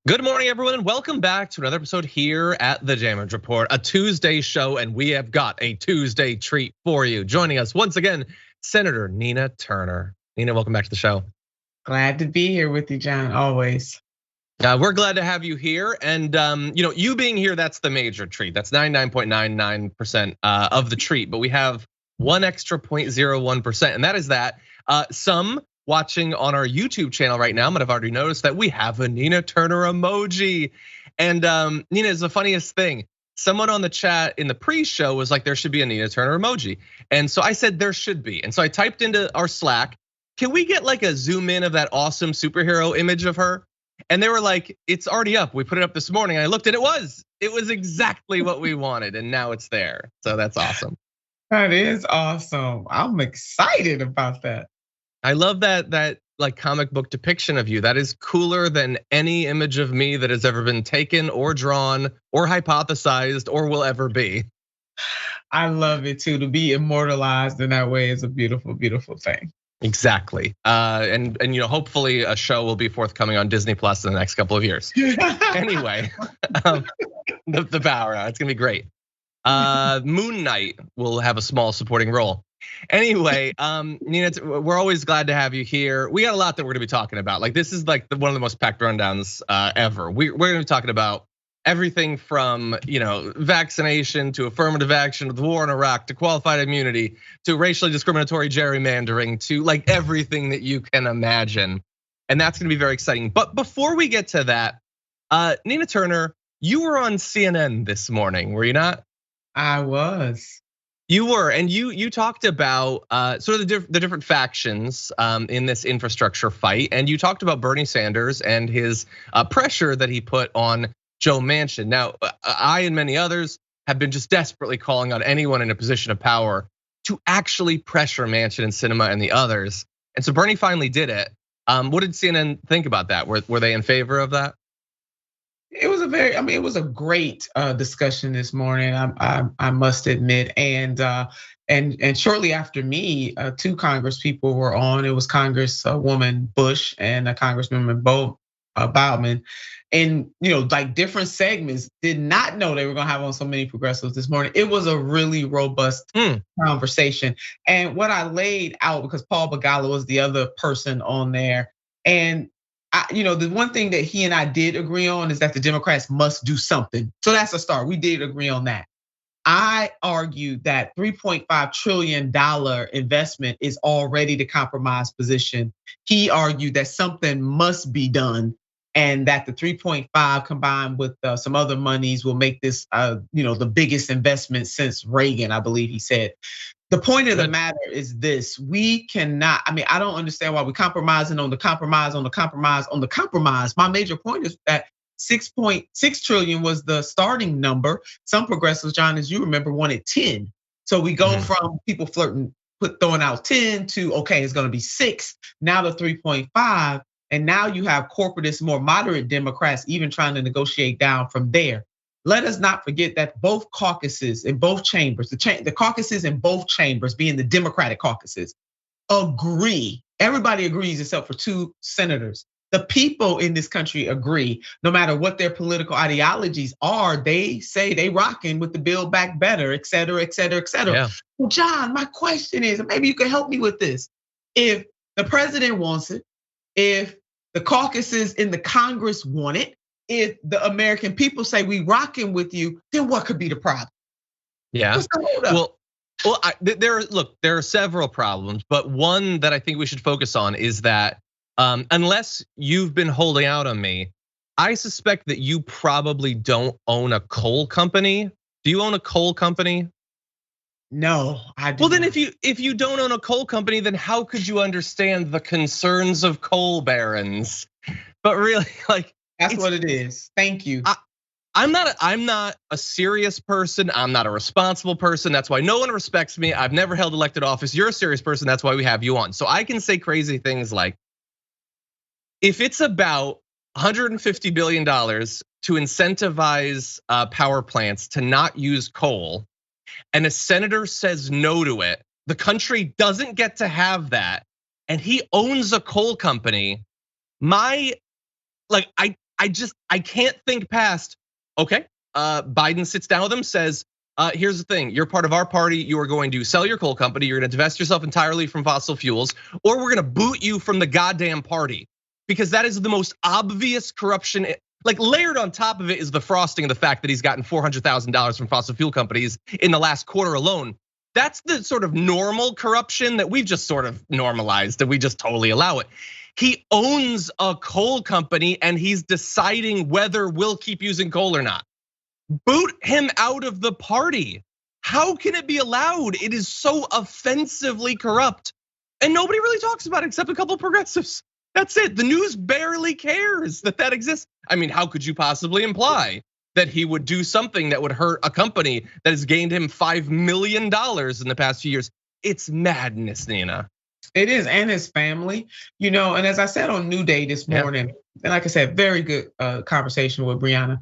Good morning, everyone, and welcome back to another episode here at the Jamage Report, a Tuesday show, and we have got a Tuesday treat for you. Joining us once again, Senator Nina Turner. Nina, welcome back to the show. Glad to be here with you, John, always. We're glad to have you here, and you being here, that's the major treat. That's 99.99% of the treat, but we have one extra 0.01%, and that is that some watching on our YouTube channel right now might have already noticed that we have a Nina Turner emoji. And Nina, is the funniest thing. Someone on the chat in the pre-show was like, there should be a Nina Turner emoji. And so I said there should be. And so I typed into our Slack, can we get like a zoom in of that awesome superhero image of her? And they were like, it's already up. We put it up this morning. I looked and it was exactly what we wanted. And now it's there. So that's awesome. That is awesome. I'm excited about that. I love that like comic book depiction of you. That is cooler than any image of me that has ever been taken or drawn or hypothesized or will ever be. I love it too. To be immortalized in that way is a beautiful, beautiful thing. Exactly. And hopefully a show will be forthcoming on Disney Plus in the next couple of years. Anyway, the power, it's gonna be great. Moon Knight will have a small supporting role. Anyway, Nina, we're always glad to have you here. We got a lot that we're gonna be talking about. Like this is like one of the most packed rundowns ever. We're gonna be talking about everything from vaccination to affirmative action, to the war in Iraq, to qualified immunity, to racially discriminatory gerrymandering, to like everything that you can imagine. And that's gonna be very exciting. But before we get to that, Nina Turner, you were on CNN this morning, were you not? I was. You were, and you talked about sort of the different factions in this infrastructure fight, and you talked about Bernie Sanders and his pressure that he put on Joe Manchin. Now, I and many others have been just desperately calling on anyone in a position of power to actually pressure Manchin and Sinema and the others, and so Bernie finally did it. What did CNN think about that? Were they in favor of that? It was it was a great discussion this morning. I must admit, and shortly after me, two Congress people were on. It was Congresswoman Bush and Congresswoman Bowman, and like different segments. Did not know they were gonna have on so many progressives this morning. It was a really robust conversation, and what I laid out, because Paul Begala was the other person on there, and the one thing that he and I did agree on is that the Democrats must do something. So that's a start. We did agree on that. I argued that $3.5 trillion investment is already the compromise position. He argued that something must be done, and that the 3.5 combined with some other monies will make this the biggest investment since Reagan, I believe he said. The point of the matter is this: we cannot. I don't understand why we're compromising on the compromise, on the compromise, on the compromise. My major point is that 6.6 trillion was the starting number. Some progressives, John, as you remember, wanted 10. So we go from people throwing out 10 to okay, it's going to be 6. Now the 3.5. And now you have corporatist, more moderate Democrats even trying to negotiate down from there. Let us not forget that both caucuses in both chambers, the caucuses in both chambers, being the Democratic caucuses, agree. Everybody agrees except for 2 senators. The people in this country agree, no matter what their political ideologies are, they say they rocking with the Build Back Better, et cetera, et cetera, et cetera. Yeah. Well, John, my question is, and maybe you can help me with this. If the president wants it, if the caucuses in the Congress want it, if the American people say we rocking with you, then what could be the problem? Yeah, well, there are several problems, but one that I think we should focus on is that unless you've been holding out on me, I suspect that you probably don't own a coal company. Do you own a coal company? No, I do. Well, then if you don't own a coal company, then how could you understand the concerns of coal barons? But really, like, that's what it is. Thank you. I'm not a serious person. I'm not a responsible person. That's why no one respects me. I've never held elected office. You're a serious person. That's why we have you on. So I can say crazy things like, if it's about $150 billion to incentivize power plants to not use coal, and a senator says no to it, the country doesn't get to have that, and he owns a coal company. I can't think past, okay, Biden sits down with him, says, here's the thing, you're part of our party, you are going to sell your coal company, you're gonna divest yourself entirely from fossil fuels, or we're gonna boot you from the goddamn party. Because that is the most obvious corruption. Like, layered on top of it is the frosting of the fact that he's gotten $400,000 from fossil fuel companies in the last quarter alone. That's the sort of normal corruption that we've just sort of normalized, and we just totally allow it. He owns a coal company and he's deciding whether we'll keep using coal or not. Boot him out of the party. How can it be allowed? It is so offensively corrupt. And nobody really talks about it except a couple of progressives. That's it. The news barely cares that exists. I mean, how could you possibly imply that he would do something that would hurt a company that has gained him $5 million in the past few years? It's madness, Nina. It is, and his family, and as I said on New Day this morning, and like I said, very good conversation with Brianna.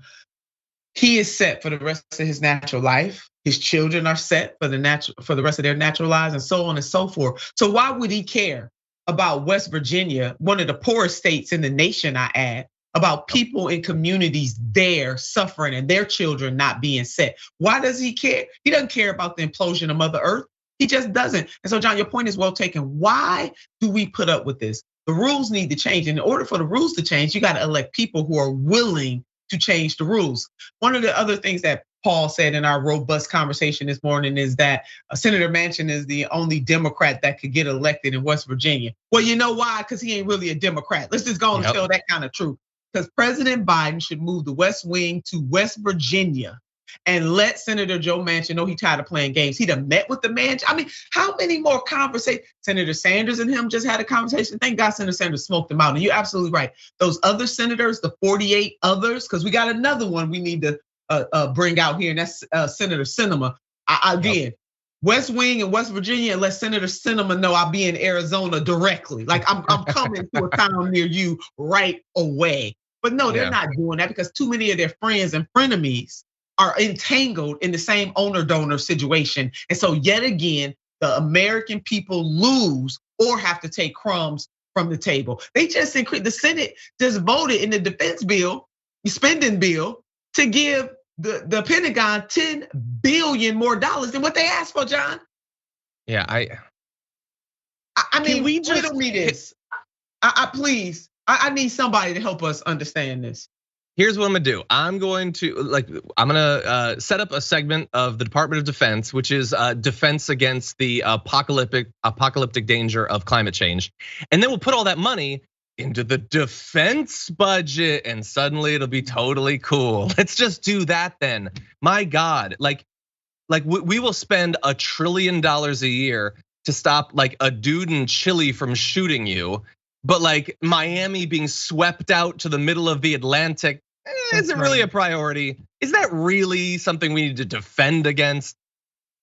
He is set for the rest of his natural life. His children are set for the rest of their natural lives, and so on and so forth. So why would he care about West Virginia, one of the poorest states in the nation, I add, about people in communities there suffering and their children not being set? Why does he care? He doesn't care about the implosion of Mother Earth. He just doesn't. And so, John, your point is well taken. Why do we put up with this? The rules need to change. In order for the rules to change, you got to elect people who are willing to change the rules. One of the other things that Paul said in our robust conversation this morning is that Senator Manchin is the only Democrat that could get elected in West Virginia. Well, you know why? Because he ain't really a Democrat. Let's just go and tell that kind of truth. Because President Biden should move the West Wing to West Virginia and let Senator Joe Manchin know he's tired of playing games. He done met with the man. I mean, how many more conversations? Senator Sanders and him just had a conversation. Thank God Senator Sanders smoked them out. And you're absolutely right. Those other senators, the 48 others, because we got another one we need to bring out here, and that's Senator Sinema. Again, West Wing and West Virginia, and let Senator Sinema know I'll be in Arizona directly. Like, I'm coming to a town near you right away. But no, they're not doing that because too many of their friends and frenemies are entangled in the same owner-donor situation. And so yet again, the American people lose or have to take crumbs from the table. They just increased, the Senate just voted in the defense bill, spending bill, to give the Pentagon $10 billion more than what they asked for, John. Yeah, I mean, we just riddle me this. Please, I need somebody to help us understand this. Here's what I'm gonna do. I'm gonna set up a segment of the Department of Defense, which is defense against the apocalyptic danger of climate change. And then we'll put all that money into the defense budget, and suddenly it'll be totally cool. Let's just do that then. My God, like we will spend $1 trillion a year to stop like a dude in Chile from shooting you, but like Miami being swept out to the middle of the Atlantic isn't really a priority. Is that really something we need to defend against?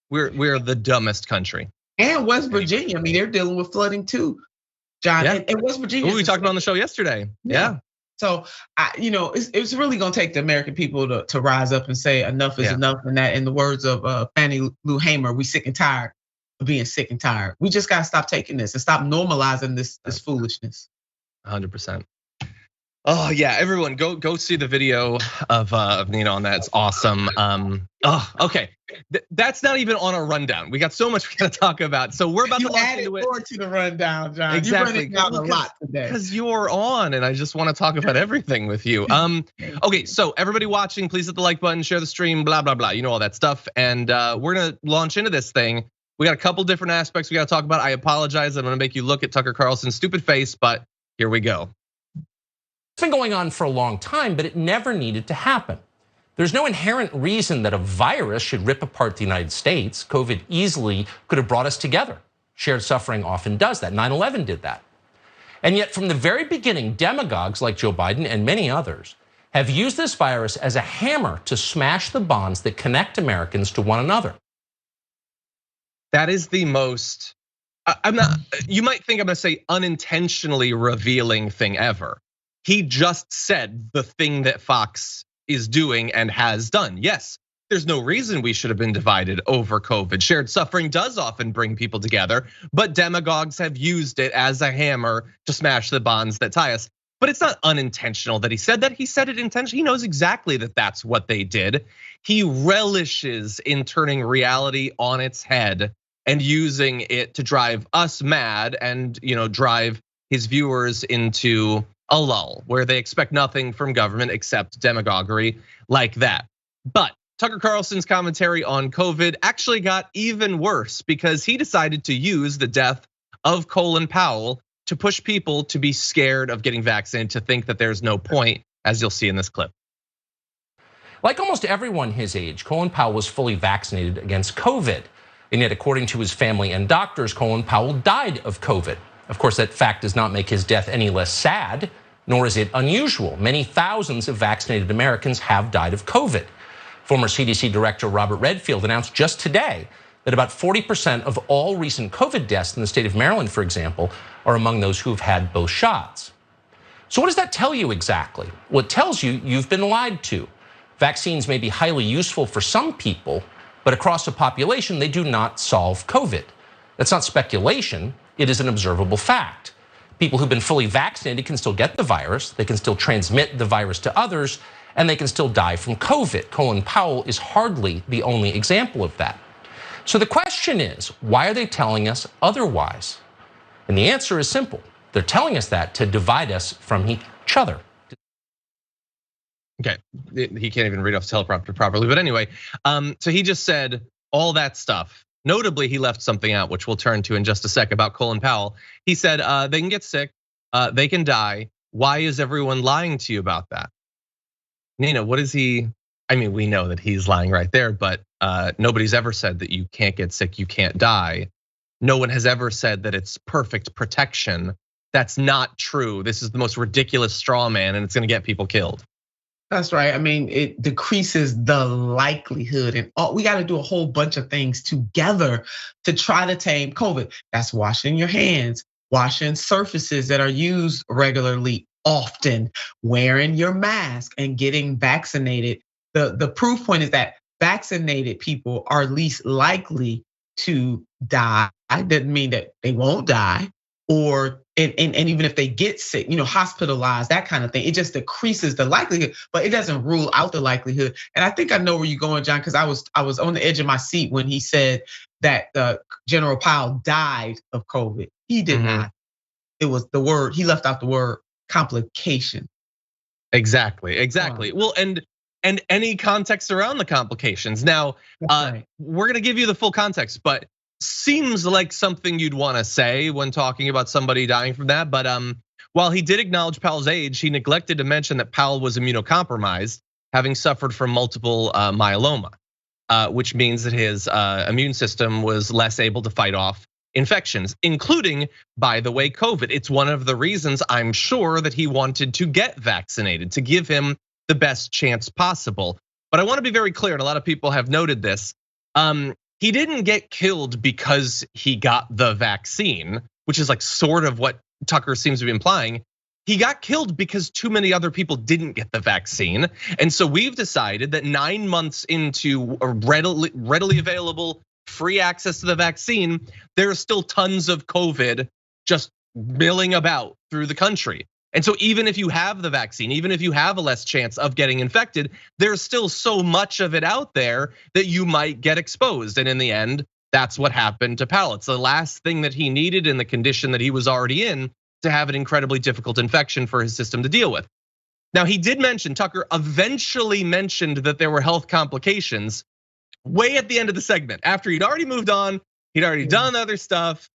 We're the dumbest country. And West Virginia, I mean, they're dealing with flooding too. John. Yeah. And West Virginia. We talked about on the show yesterday. Yeah. So it's really gonna take the American people to rise up and say enough is enough. And that, in the words of Fannie Lou Hamer, we sick and tired of being sick and tired. We just gotta stop taking this and stop normalizing this foolishness. 100%. Oh yeah, everyone go see the video of Nina on that. It's awesome. Okay, that's not even on our rundown. We got so much we gotta talk about. So we're about to launch into it. More to the rundown, John. Exactly. You're running down a lot today because you're on, and I just want to talk about everything with you. Okay, so everybody watching, please hit the like button, share the stream, blah blah blah. You know all that stuff, and we're gonna launch into this thing. We got a couple different aspects we gotta talk about. I apologize. I'm gonna make you look at Tucker Carlson's stupid face, but here we go. It's been going on for a long time, but it never needed to happen. There's no inherent reason that a virus should rip apart the United States. COVID easily could have brought us together. Shared suffering often does that. 9/11 did that. And yet from the very beginning, demagogues like Joe Biden and many others have used this virus as a hammer to smash the bonds that connect Americans to one another. That is the most, you might think I'm gonna say unintentionally revealing thing ever. He just said the thing that Fox is doing and has done. Yes, there's no reason we should have been divided over COVID. Shared suffering does often bring people together, but demagogues have used it as a hammer to smash the bonds that tie us. But it's not unintentional that he said that. He said it intentionally. He knows exactly that that's what they did. He relishes in turning reality on its head and using it to drive us mad and drive his viewers into a lull where they expect nothing from government except demagoguery like that. But Tucker Carlson's commentary on COVID actually got even worse because he decided to use the death of Colin Powell to push people to be scared of getting vaccinated, to think that there's no point, as you'll see in this clip. Like almost everyone his age, Colin Powell was fully vaccinated against COVID. And yet, according to his family and doctors, Colin Powell died of COVID. Of course, that fact does not make his death any less sad, nor is it unusual. Many thousands of vaccinated Americans have died of COVID. Former CDC Director Robert Redfield announced just today that about 40% of all recent COVID deaths in the state of Maryland, for example, are among those who have had both shots. So what does that tell you exactly? Well, it tells you you've been lied to. Vaccines may be highly useful for some people, but across a population, they do not solve COVID. That's not speculation. It is an observable fact. People who've been fully vaccinated can still get the virus, they can still transmit the virus to others, and they can still die from COVID. Colin Powell is hardly the only example of that. So the question is, why are they telling us otherwise? And the answer is simple. They're telling us that to divide us from each other. Okay, he can't even read off teleprompter properly, but anyway, so he just said all that stuff. Notably, he left something out, which we'll turn to in just a sec, about Colin Powell. He said they can get sick, they can die. Why is everyone lying to you about that? Nina, what is he? I mean, we know that he's lying right there, but nobody's ever said that you can't get sick, you can't die. No one has ever said that it's perfect protection. That's not true. This is the most ridiculous straw man, and it's gonna get people killed. That's right. I mean, it decreases the likelihood, and we got to do a whole bunch of things together to try to tame COVID. That's washing your hands, washing surfaces that are used regularly, often, wearing your mask, and getting vaccinated. The proof point is that vaccinated people are least likely to die. Doesn't mean that they won't die, or and even if they get sick, hospitalized, that kind of thing, it just decreases the likelihood, but it doesn't rule out the likelihood. And I think I know where you're going, John, because I was on the edge of my seat when he said that General Powell died of COVID. He did not. It was the word, he left out the word complication. Exactly. Well, and any context around the complications. Now, we're gonna give you the full context, but seems like something you'd want to say when talking about somebody dying from that. But while he did acknowledge Powell's age, he neglected to mention that Powell was immunocompromised, having suffered from multiple myeloma, which means that his immune system was less able to fight off infections, including, by the way, COVID. It's one of the reasons I'm sure that he wanted to get vaccinated, to give him the best chance possible. But I want to be very clear, and a lot of people have noted this. He didn't get killed because he got the vaccine, which is like sort of what Tucker seems to be implying, he got killed because too many other people didn't get the vaccine. And so we've decided that 9 months into a readily available free access to the vaccine, there are still tons of COVID just milling about through the country. And so even if you have the vaccine, even if you have a less chance of getting infected, there's still so much of it out there that you might get exposed. And in the end, that's what happened to Powell. It's the last thing that he needed in the condition that he was already in to have an incredibly difficult infection for his system to deal with. Now, he did mention, Tucker eventually mentioned that there were health complications way at the end of the segment. After he'd already moved on, he'd already done other stuff.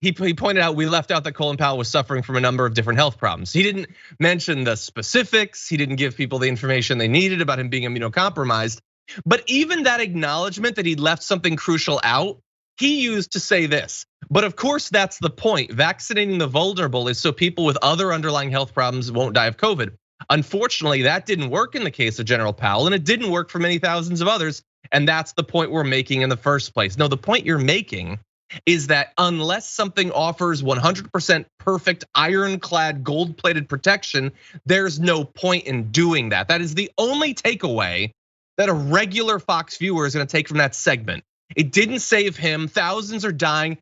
He pointed out we left out that Colin Powell was suffering from a number of different health problems. He didn't mention the specifics. He didn't give people the information they needed about him being immunocompromised. But even that acknowledgement that he left something crucial out, he used to say this. But of course, that's the point. Vaccinating the vulnerable is so people with other underlying health problems won't die of COVID. Unfortunately, that didn't work in the case of General Powell, and it didn't work for many thousands of others. And that's the point we're making in the first place. No, the point you're making is that unless something offers 100% perfect ironclad gold-plated protection, there's no point in doing that. That is the only takeaway that a regular Fox viewer is gonna take from that segment. It didn't save him, thousands are dying,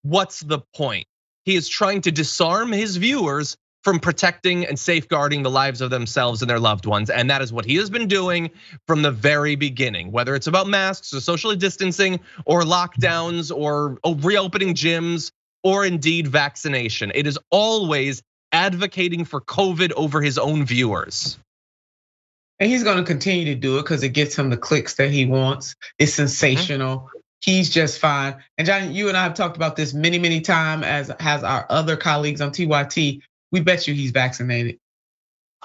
what's the point? He is trying to disarm his viewers from protecting and safeguarding the lives of themselves and their loved ones. And that is what he has been doing from the very beginning, whether it's about masks or social distancing or lockdowns or reopening gyms or indeed vaccination. It is always advocating for COVID over his own viewers. And he's gonna continue to do it because it gets him the clicks that he wants. It's sensational. He's just fine. And John, you and I have talked about this many, many times, as has our other colleagues on TYT. We bet you he's vaccinated.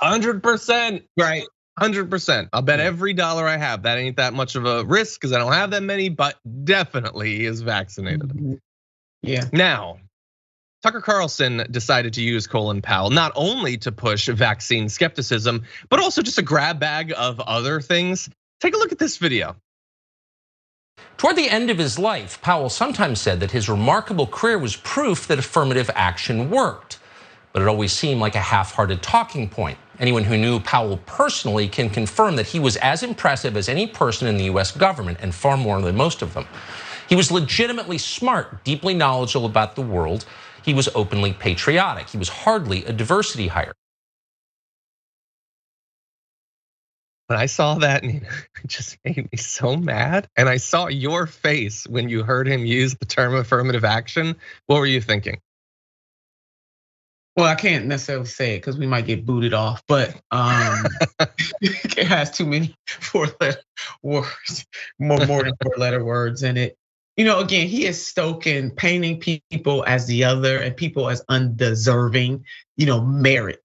100%. Right. 100%. I'll bet every dollar I have. That ain't that much of a risk because I don't have that many, but definitely he is vaccinated. Yeah. Now, Tucker Carlson decided to use Colin Powell not only to push vaccine skepticism, but also just a grab bag of other things. Take a look at this video. Toward the end of his life, Powell sometimes said that his remarkable career was proof that affirmative action worked. But it always seemed like a half-hearted talking point. Anyone who knew Powell personally can confirm that he was as impressive as any person in the US government, and far more than most of them. He was legitimately smart, deeply knowledgeable about the world. He was openly patriotic. He was hardly a diversity hire. When I saw that, it just made me so mad. And I saw your face when you heard him use the term affirmative action. What were you thinking? Well, I can't necessarily say it because we might get booted off, but it has too many 4-letter words, more than 4-letter words in it. Again, he is stoking, painting people as the other and people as undeserving, merit.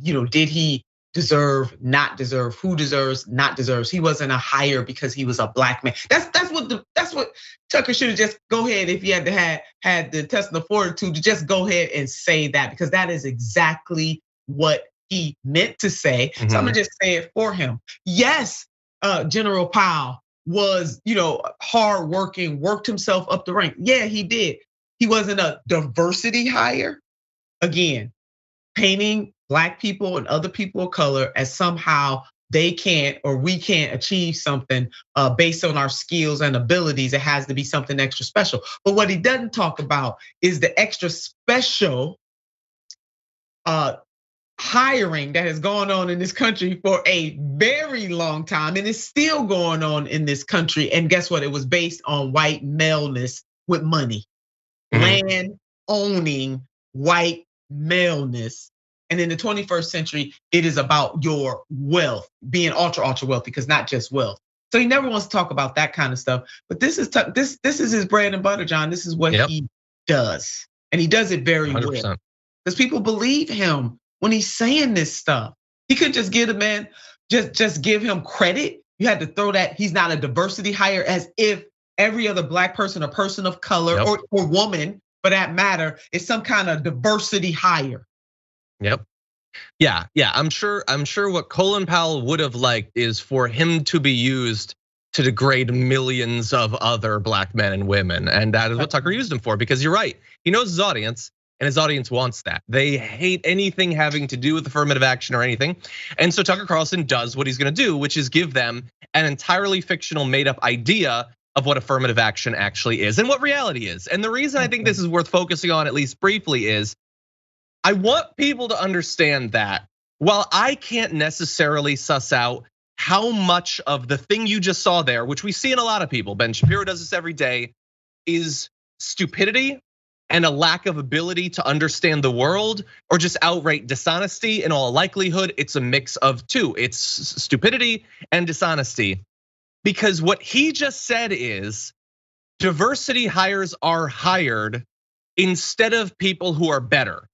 Did he deserve, not deserve, who deserves, not deserves? He wasn't a hire because he was a black man. That's what Tucker should have just go ahead, if he had to had the intestinal fortitude to just go ahead and say that, because that is exactly what he meant to say. So I'm gonna just say it for him. Yes, General Powell was, hardworking, worked himself up the rank. Yeah, he did. He wasn't a diversity hire. Again, painting Black people and other people of color as somehow they can't or we can't achieve something based on our skills and abilities. It has to be something extra special. But what he doesn't talk about is the extra special hiring that has gone on in this country for a very long time and is still going on in this country. And guess what? It was based on white maleness with money, land owning white maleness. And in the 21st century, it is about your wealth, being ultra wealthy, because not just wealth. So he never wants to talk about that kind of stuff. But this is his bread and butter, John. This is what he does, and he does it very 100%. Well. Because people believe him when he's saying this stuff. He could just give the man, just give him credit. You had to throw that he's not a diversity hire, as if every other Black person or person of color or woman, for that matter, is some kind of diversity hire. Yep. Yeah. I'm sure what Colin Powell would have liked is for him to be used to degrade millions of other Black men and women. And that is what Tucker used him for, because you're right. He knows his audience. And his audience wants that. They hate anything having to do with affirmative action or anything. And so Tucker Carlson does what he's gonna do, which is give them an entirely fictional made up idea of what affirmative action actually is and what reality is. And the reason I think this is worth focusing on, at least briefly, is I want people to understand that while I can't necessarily suss out how much of the thing you just saw there, which we see in a lot of people, Ben Shapiro does this every day, is stupidity and a lack of ability to understand the world, or just outright dishonesty. In all likelihood, it's a mix of two. It's stupidity and dishonesty. Because what he just said is diversity hires are hired instead of people who are better.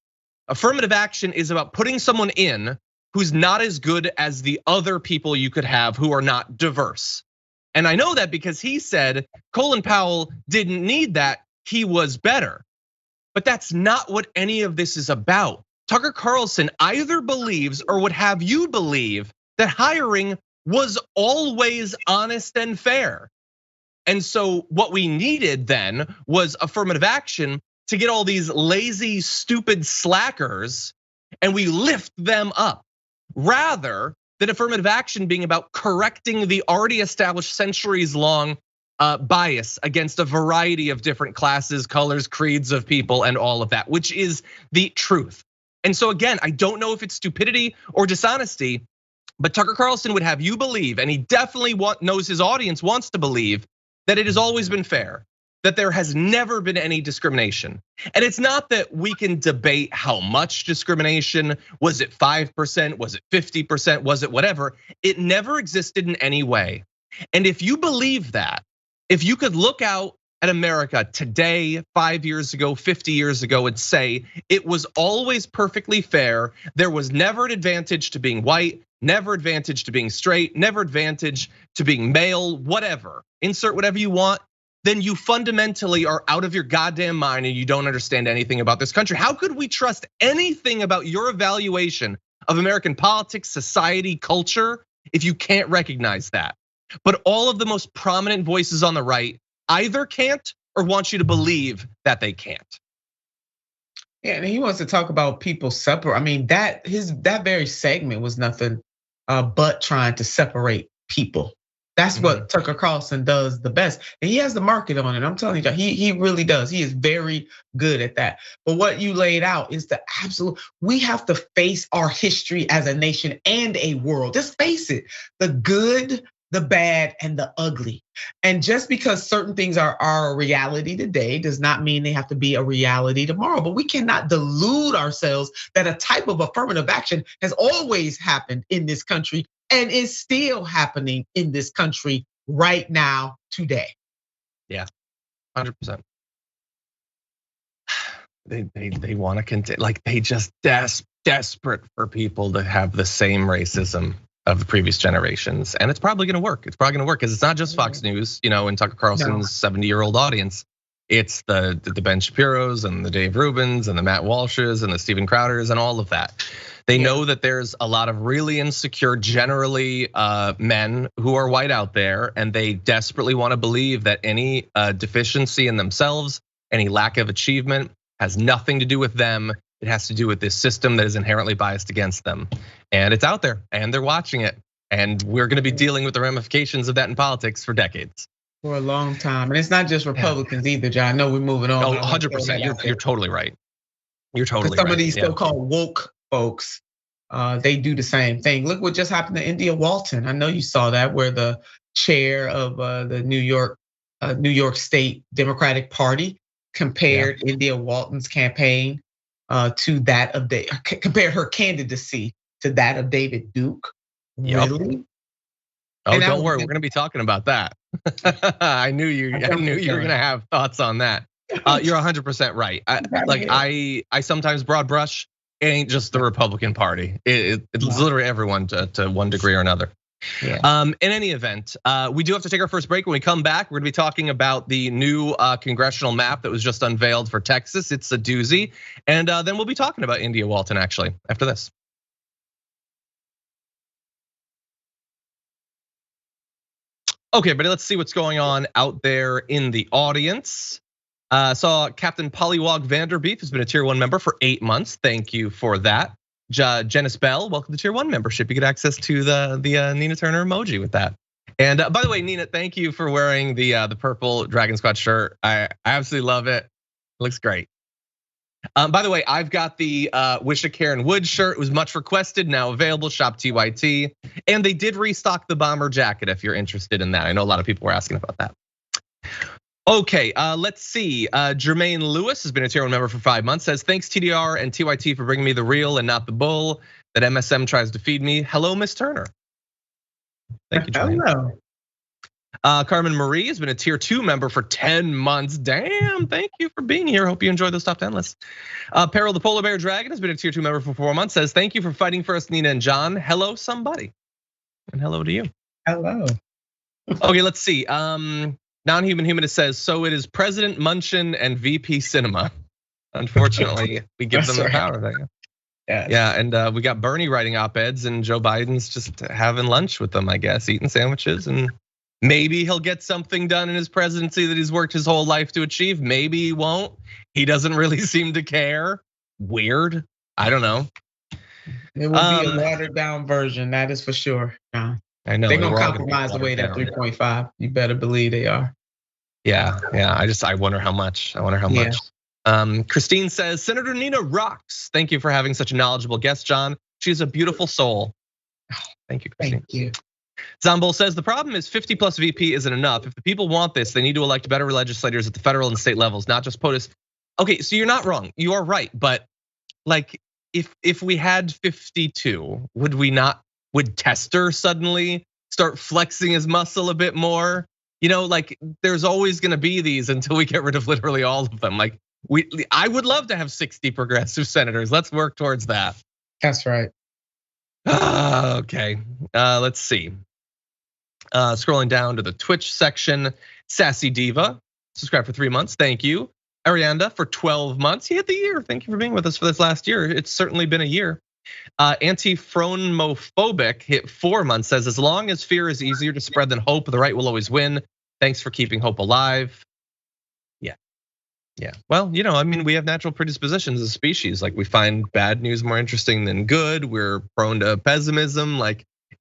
Affirmative action is about putting someone in who's not as good as the other people you could have who are not diverse. And I know that because he said Colin Powell didn't need that, he was better. But that's not what any of this is about. Tucker Carlson either believes or would have you believe that hiring was always honest and fair. And so what we needed then was affirmative action to get all these lazy, stupid slackers, and we lift them up, rather than affirmative action being about correcting the already established centuries-long bias against a variety of different classes, colors, creeds of people, and all of that, which is the truth. And so again, I don't know if it's stupidity or dishonesty, but Tucker Carlson would have you believe, and he definitely knows his audience wants to believe, that it has always been fair, that there has never been any discrimination. And it's not that we can debate how much discrimination, was it 5%, was it 50%, was it whatever, it never existed in any way. And if you believe that, if you could look out at America today, 5 years ago, 50 years ago, and say it was always perfectly fair, there was never an advantage to being white, never advantage to being straight, never advantage to being male, whatever, insert whatever you want, then you fundamentally are out of your goddamn mind and you don't understand anything about this country. How could we trust anything about your evaluation of American politics, society, culture, if you can't recognize that? But all of the most prominent voices on the right either can't or want you to believe that they can't. Yeah, and he wants to talk about people separate. I mean, that very segment was nothing but trying to separate people. That's what Tucker Carlson does the best. And he has the market on it. I'm telling you, he really does. He is very good at that. But what you laid out is the absolute, we have to face our history as a nation and a world. Just face it, the good, the bad, and the ugly. And just because certain things are a reality today does not mean they have to be a reality tomorrow. But we cannot delude ourselves that a type of affirmative action has always happened in this country and is still happening in this country right now, today. Yeah, 100%. They want to continue, like they just desperate for people to have the same racism of the previous generations, and it's probably going to work. It's probably going to work because it's not just Fox News, and Tucker Carlson's 70-year-old audience. It's the Ben Shapiros and the Dave Rubins and the Matt Walshes and the Steven Crowders and all of that. They know that there's a lot of really insecure, generally men who are white out there, and they desperately want to believe that any deficiency in themselves, any lack of achievement, has nothing to do with them. It has to do with this system that is inherently biased against them. And it's out there, and they're watching it. And we're gonna be dealing with the ramifications of that in politics for decades. For a long time. And it's not just Republicans either, John. I know we're moving on. Oh, 100%, you're totally right. You're totally right. Some of these so-called woke folks, they do the same thing. Look what just happened to India Walton. I know you saw that, where the chair of the New York State Democratic Party compared India Walton's campaign to that of compared her candidacy to that of David Duke. Really? Oh, don't worry, we're gonna be talking about that. I knew you were gonna have thoughts on that. You're 100% right. I sometimes broad brush. It ain't just the Republican Party. It's literally everyone to one degree or another. Yeah. In any event, we do have to take our first break. When we come back, we're gonna be talking about the new congressional map that was just unveiled for Texas. It's a doozy. And then we'll be talking about India Walton actually after this. Okay, but let's see what's going on out there in the audience. Saw Captain Pollywog Vanderbeef has been a tier 1 member for 8 months. Thank you for that. Janice Bell, welcome to tier 1 membership. You get access to the Nina Turner emoji with that. And by the way, Nina, thank you for wearing the purple Dragon Squad shirt. I absolutely love it. It looks great. By the way, I've got the Wish a Karen Wood shirt. It was much requested, now available, shop TYT. And they did restock the bomber jacket if you're interested in that. I know a lot of people were asking about that. Okay, let's see. Jermaine Lewis has been a tier 1 member for 5 months. Says, thanks TDR and TYT for bringing me the real and not the bull that MSM tries to feed me. Hello, Miss Turner. Thank you, Jermaine. Hello. Carmen Marie has been a tier 2 member for 10 months. Damn, thank you for being here. Hope you enjoyed those top 10 lists. Peril the Polar Bear Dragon has been a tier 2 member for 4 months. Says, thank you for fighting for us, Nina and John. Hello, somebody. And hello to you. Hello. Okay, let's see. Non-Human Humanist says, so it is President Munchin and VP Cinema. Unfortunately, we give them the power there. Yeah, and we got Bernie writing op-eds and Joe Biden's just having lunch with them, I guess, eating sandwiches, and maybe he'll get something done in his presidency that he's worked his whole life to achieve. Maybe he won't. He doesn't really seem to care. Weird. I don't know. It will be a watered down version, that is for sure. I know they're gonna compromise away that 3.5. You better believe they are. Yeah. I wonder how much. Christine says, Senator Nina rocks. Thank you for having such a knowledgeable guest, John. She's a beautiful soul. Thank you, Christine. Thank you. Zombol says, the problem is 50 plus VP isn't enough. If the people want this, they need to elect better legislators at the federal and state levels, not just POTUS. Okay, so you're not wrong. You are right, but like if we had 52, would Tester suddenly start flexing his muscle a bit more? Like there's always gonna be these until we get rid of literally all of them. Like I would love to have 60 progressive senators. Let's work towards that. That's right. Okay, let's see. Scrolling down to the Twitch section, Sassy Diva, subscribed for 3 months, thank you. Arianda for 12 months, he hit the year. Thank you for being with us for this last year. It's certainly been a year. Anti-phronmophobic hit 4 months, says, as long as fear is easier to spread than hope, the right will always win. Thanks for keeping hope alive. Yeah, well, we have natural predispositions as a species. Like we find bad news more interesting than good. We're prone to pessimism,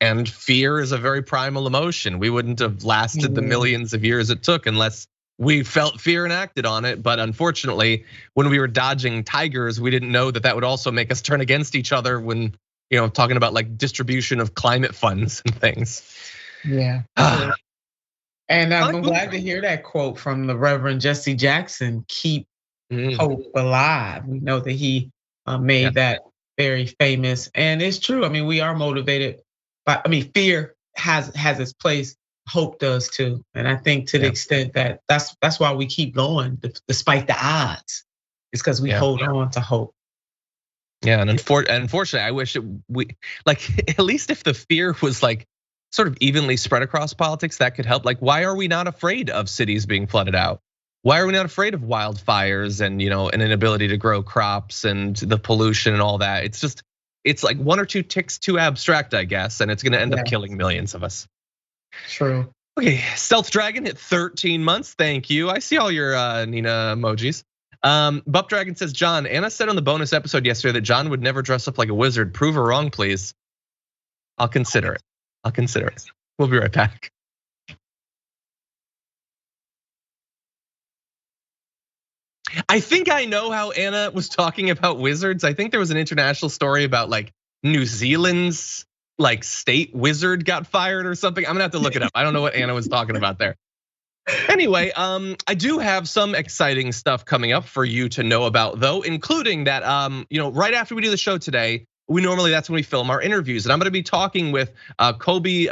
and fear is a very primal emotion. We wouldn't have lasted the millions of years it took unless we felt fear and acted on it. But unfortunately, when we were dodging tigers, we didn't know that would also make us turn against each other when, talking about like distribution of climate funds and things. Yeah. And I'm glad to hear that quote from the Reverend Jesse Jackson, keep hope alive. We know that he made that very famous, and it's true. We are motivated by, fear has its place, hope does too. And I think to the extent that that's why we keep going despite the odds. It's because we hold on to hope. Yeah, and unfortunately, I wish we at least if the fear was like sort of evenly spread across politics, that could help. Like, why are we not afraid of cities being flooded out? Why are we not afraid of wildfires and an inability to grow crops and the pollution and all that? It's like 1 or 2 ticks too abstract, I guess, and it's gonna end up killing millions of us. True. Okay, Stealth Dragon hit 13 months, thank you. I see all your Nina emojis. Bup Dragon says, John, Anna said on the bonus episode yesterday that John would never dress up like a wizard. Prove her wrong, please. I'll consider it. We'll be right back. I think I know how Anna was talking about wizards. I think there was an international story about like New Zealand's state wizard got fired or something. I'm gonna have to look it up. I don't know what Anna was talking about there. Anyway, I do have some exciting stuff coming up for you to know about though, including that right after we do the show today, that's when we film our interviews. And I'm gonna be talking with Kobe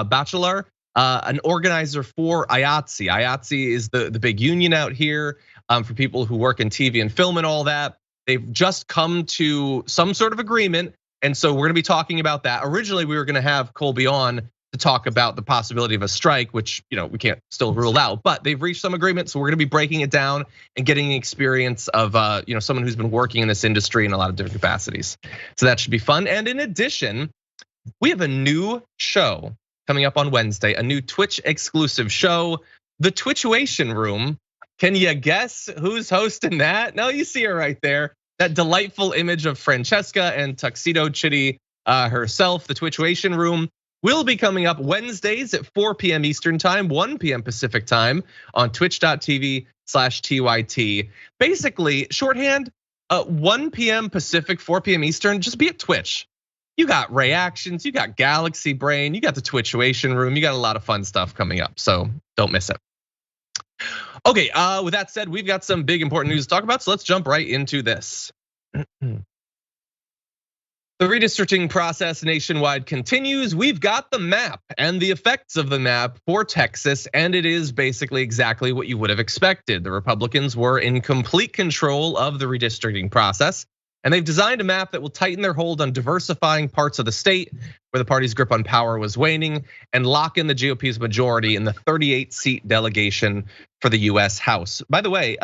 Bachelor, an organizer for IATSE. IATSE is the big union out here for people who work in TV and film and all that. They've just come to some sort of agreement. And so we're gonna be talking about that. Originally, we were gonna have Colby on to talk about the possibility of a strike, which we can't still rule out, but they've reached some agreement. So we're gonna be breaking it down and getting the experience of someone who's been working in this industry in a lot of different capacities. So that should be fun. And in addition, we have a new show coming up on Wednesday, a new Twitch exclusive show, The Twitchuation Room. Can you guess who's hosting that? No, you see her right there. That delightful image of Francesca and Tuxedo Chitty herself, the Twitchuation Room, will be coming up Wednesdays at 4 p.m. Eastern time, 1 p.m. Pacific time on twitch.tv/TYT. Basically, shorthand, 1 p.m. Pacific, 4 p.m. Eastern, just be at Twitch. You got reactions, you got Galaxy Brain, you got the Twitchuation Room, you got a lot of fun stuff coming up, so don't miss it. Okay, with that said, we've got some big important news to talk about, so let's jump right into this. The redistricting process nationwide continues. We've got the map and the effects of the map for Texas, and it is basically exactly what you would have expected. The Republicans were in complete control of the redistricting process, and they've designed a map that will tighten their hold on diversifying parts of the state where the party's grip on power was waning and lock in the GOP's majority in the 38-seat delegation for the US House. By the way,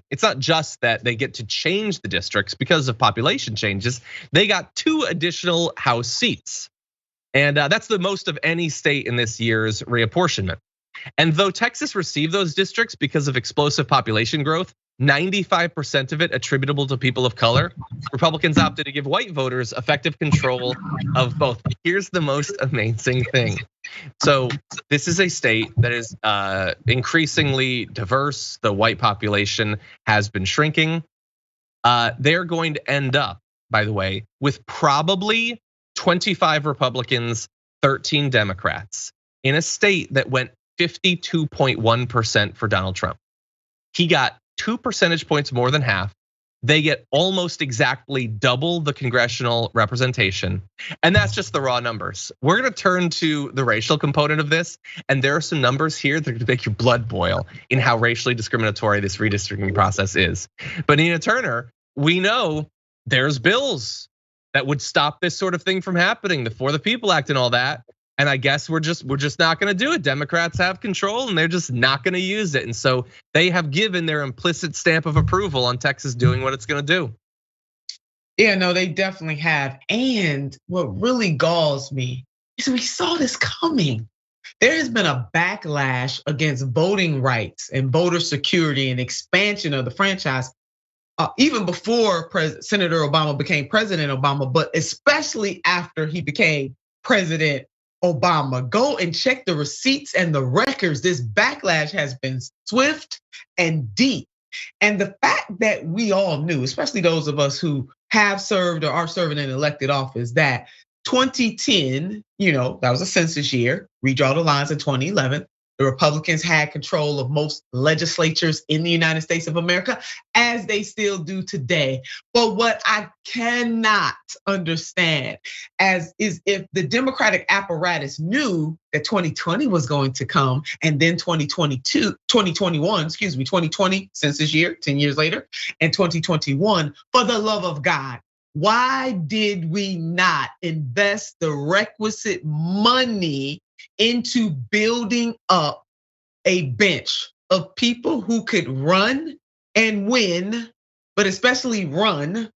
it's not just that they get to change the districts because of population changes. They got 2 additional House seats. And that's the most of any state in this year's reapportionment. And though Texas received those districts because of explosive population growth, 95% of it attributable to people of color, Republicans opted to give white voters effective control of both. Here's the most amazing thing. So this is a state that is increasingly diverse. The white population has been shrinking. They're going to end up, by the way, with probably 25 Republicans, 13 Democrats in a state that went 52.1% for Donald Trump. He got 2 percentage points more than half. They get almost exactly double the congressional representation. And that's just the raw numbers. We're gonna turn to the racial component of this. And there are some numbers here that are gonna make your blood boil in how racially discriminatory this redistricting process is. But Nina Turner, we know there's bills that would stop this sort of thing from happening, the For the People Act and all that. And I guess we're just not gonna do it. Democrats have control and they're just not gonna use it. And so they have given their implicit stamp of approval on Texas doing what it's gonna do. Yeah, no, they definitely have. And what really galls me is we saw this coming. There has been a backlash against voting rights and voter security and expansion of the franchise, even before Senator Obama became President Obama, but especially after he became President Obama. Go and check the receipts and the records. This backlash has been swift and deep. And the fact that we all knew, especially those of us who have served or are serving in elected office, that 2010, that was a census year, redraw the lines in 2011. The Republicans had control of most legislatures in the United States of America, as they still do today. But what I cannot understand is if the Democratic apparatus knew that 2020 was going to come, and then 2020 census year, 10 years later, and 2021, for the love of God, why did we not invest the requisite money into building up a bench of people who could run and win, but especially run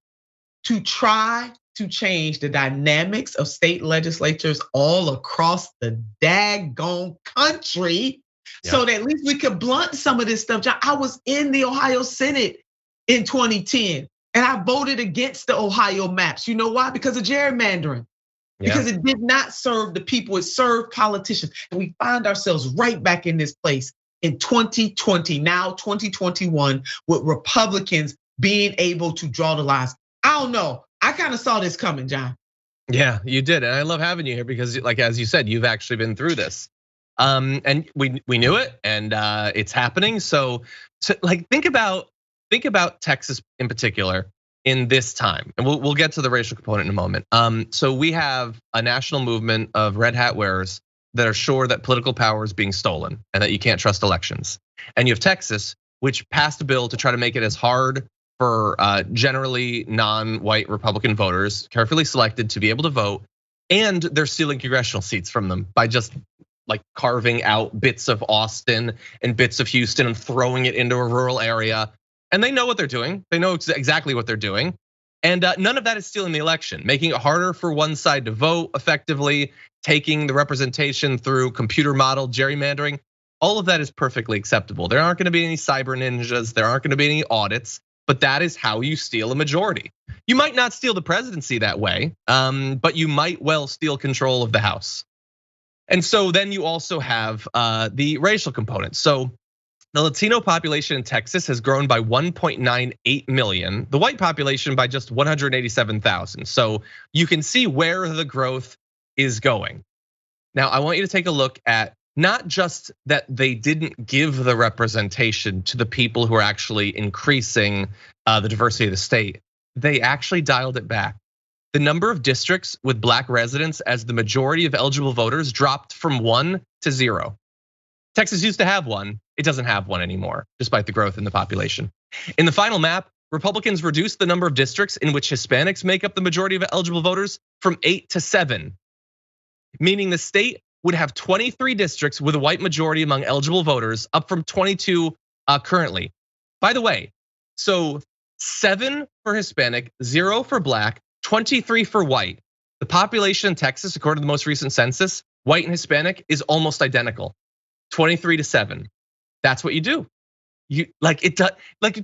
to try to change the dynamics of state legislatures all across the daggone country, so that at least we could blunt some of this stuff. John, I was in the Ohio Senate in 2010, and I voted against the Ohio maps. You know why? Because of gerrymandering. Because it did not serve the people, it served politicians. And we find ourselves right back in this place in 2020, now 2021, with Republicans being able to draw the lines. I don't know, I kind of saw this coming, John. Yeah, you did, and I love having you here because, like as you said, you've actually been through this, and we knew it, and it's happening. So like think about Texas in particular in this time, and we'll get to the racial component in a moment. So we have a national movement of red hat wearers that are sure that political power is being stolen and that you can't trust elections. And you have Texas, which passed a bill to try to make it as hard for generally non-white Republican voters, carefully selected, to be able to vote. And they're stealing congressional seats from them by just like carving out bits of Austin and bits of Houston and throwing it into a rural area. And they know what they're doing. They know exactly what they're doing. And none of that is stealing the election, making it harder for one side to vote effectively, taking the representation through computer model gerrymandering. All of that is perfectly acceptable. There aren't gonna be any cyber ninjas, there aren't gonna be any audits, but that is how you steal a majority. You might not steal the presidency that way, but you might well steal control of the House. And so then you also have the racial component. So the Latino population in Texas has grown by 1.98 million, the white population by just 187,000. So you can see where the growth is going. Now, I want you to take a look at not just that they didn't give the representation to the people who are actually increasing the diversity of the state, they actually dialed it back. The number of districts with Black residents as the majority of eligible voters dropped from 1 to 0. Texas used to have one, it doesn't have one anymore, despite the growth in the population. In the final map, Republicans reduced the number of districts in which Hispanics make up the majority of eligible voters from 8 to 7, meaning the state would have 23 districts with a white majority among eligible voters, up from 22 currently. By the way, so 7 for Hispanic, 0 for Black, 23 for white. The population in Texas, according to the most recent census, white and Hispanic is almost identical, 23 to 7. That's what you do. You like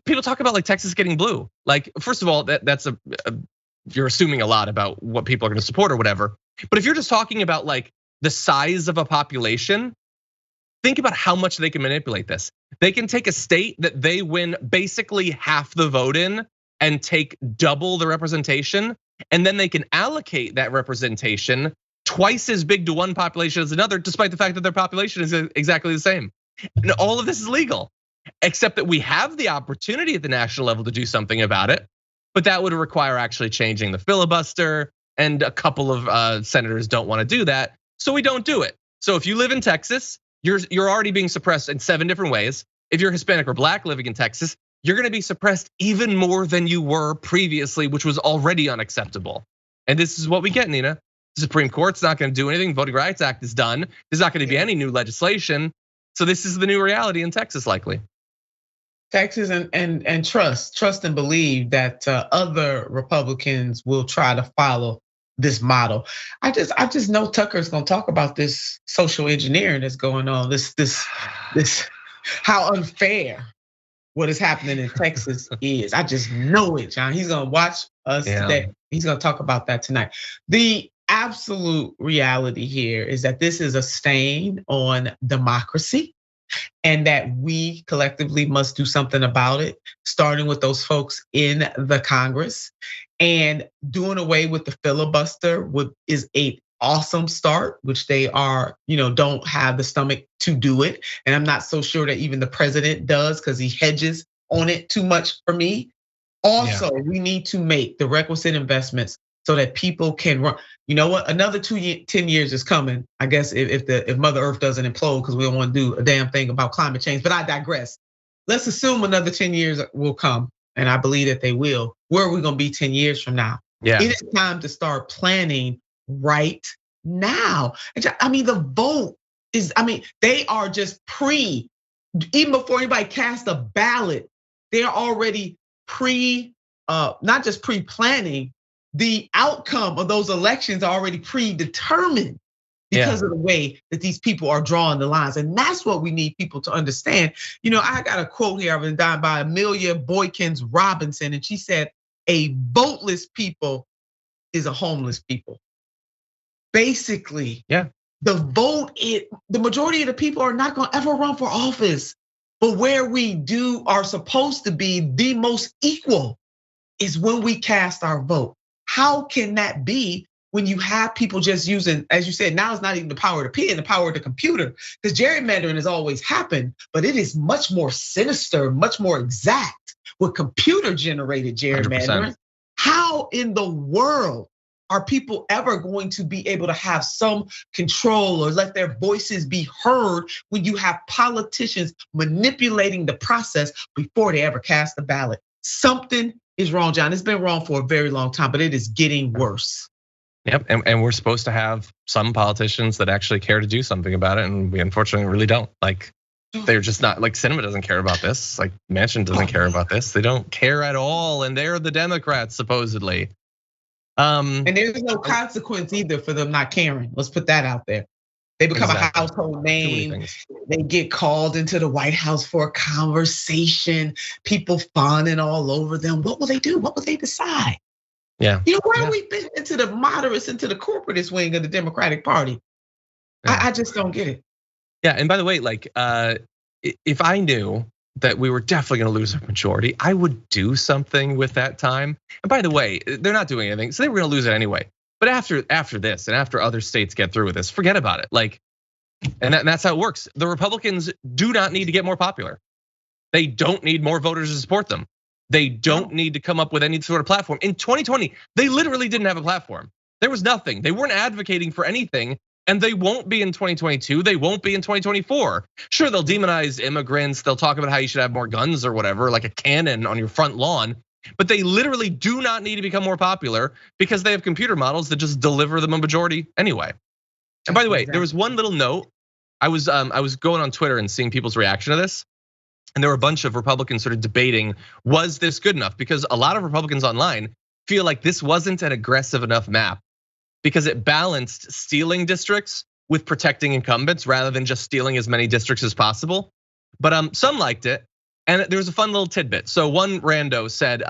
people talk about like Texas getting blue. Like, first of all, that's you're assuming a lot about what people are going to support or whatever. But if you're just talking about like the size of a population, think about how much they can manipulate this. They can take a state that they win basically half the vote in and take double the representation, and then they can allocate that representation twice as big to one population as another, despite the fact that their population is exactly the same. And all of this is legal, except that we have the opportunity at the national level to do something about it, but that would require actually changing the filibuster, and a couple of senators don't want to do that, so we don't do it. So if you live in Texas, you're already being suppressed in 7 different ways. If you're Hispanic or Black living in Texas, you're gonna be suppressed even more than you were previously, which was already unacceptable. And this is what we get, Nina. The Supreme Court's not gonna do anything. Voting Rights Act is done. There's not gonna be any new legislation. So this is the new reality in Texas, likely. Texas and trust and believe that other Republicans will try to follow this model. I just know Tucker's gonna talk about this social engineering that's going on. This how unfair what is happening in Texas is. I just know it, John. He's gonna watch us today. He's gonna talk about that tonight. The absolute reality here is that this is a stain on democracy, and that we collectively must do something about it, starting with those folks in the Congress. And doing away with the filibuster is an awesome start, which they are, don't have the stomach to do it. And I'm not so sure that even the president does, because he hedges on it too much for me. Also, we need to make the requisite investments so that people can run. You know what? Another 10 years is coming. I guess if Mother Earth doesn't implode, because we don't want to do a damn thing about climate change. But I digress. Let's assume another 10 years will come, and I believe that they will. Where are we gonna be 10 years from now? It is time to start planning right now. I mean, the vote is. They are just even before anybody casts a ballot, they're already not just pre-planning. The outcome of those elections are already predetermined because of the way that these people are drawing the lines. And that's what we need people to understand. I got a quote here I've been done by Amelia Boykins Robinson, and she said, "A voteless people is a homeless people." Basically, the majority of the people are not gonna ever run for office. But where we are supposed to be the most equal is when we cast our vote. How can that be when you have people just using, as you said, now it's not even the power of the pen, the power of the computer, because gerrymandering has always happened, but it is much more sinister, much more exact with computer generated gerrymandering. 100%. How in the world are people ever going to be able to have some control or let their voices be heard when you have politicians manipulating the process before they ever cast the ballot? Something is wrong, John. It's been wrong for a very long time, but it is getting worse. Yep, and we're supposed to have some politicians that actually care to do something about it, and we unfortunately really don't. Like, they're just not, like Sinema doesn't care about this, like Manchin doesn't care about this. They don't care at all, and they're the Democrats, supposedly. And there's no consequence either for them not caring. Let's put that out there. They become a household name. They get called into the White House for a conversation. People fawning all over them. What will they do? What will they decide? Yeah. Why are we been into the moderates, into the corporatist wing of the Democratic Party? Yeah. I just don't get it. Yeah, and by the way, like, if I knew that we were definitely gonna lose a majority, I would do something with that time. And by the way, they're not doing anything, so they were gonna lose it anyway. But after this, and after other states get through with this, forget about it. Like, and that's how it works. The Republicans do not need to get more popular. They don't need more voters to support them. They don't need to come up with any sort of platform. In 2020, they literally didn't have a platform. There was nothing. They weren't advocating for anything, and they won't be in 2022. They won't be in 2024. Sure, they'll demonize immigrants. They'll talk about how you should have more guns or whatever, like a cannon on your front lawn. But they literally do not need to become more popular because they have computer models that just deliver them a majority anyway. And by the way, there was one little note. I was going on Twitter and seeing people's reaction to this. And there were a bunch of Republicans sort of debating, was this good enough? Because a lot of Republicans online feel like this wasn't an aggressive enough map because it balanced stealing districts with protecting incumbents rather than just stealing as many districts as possible. But some liked it. And there was a fun little tidbit. So one rando said,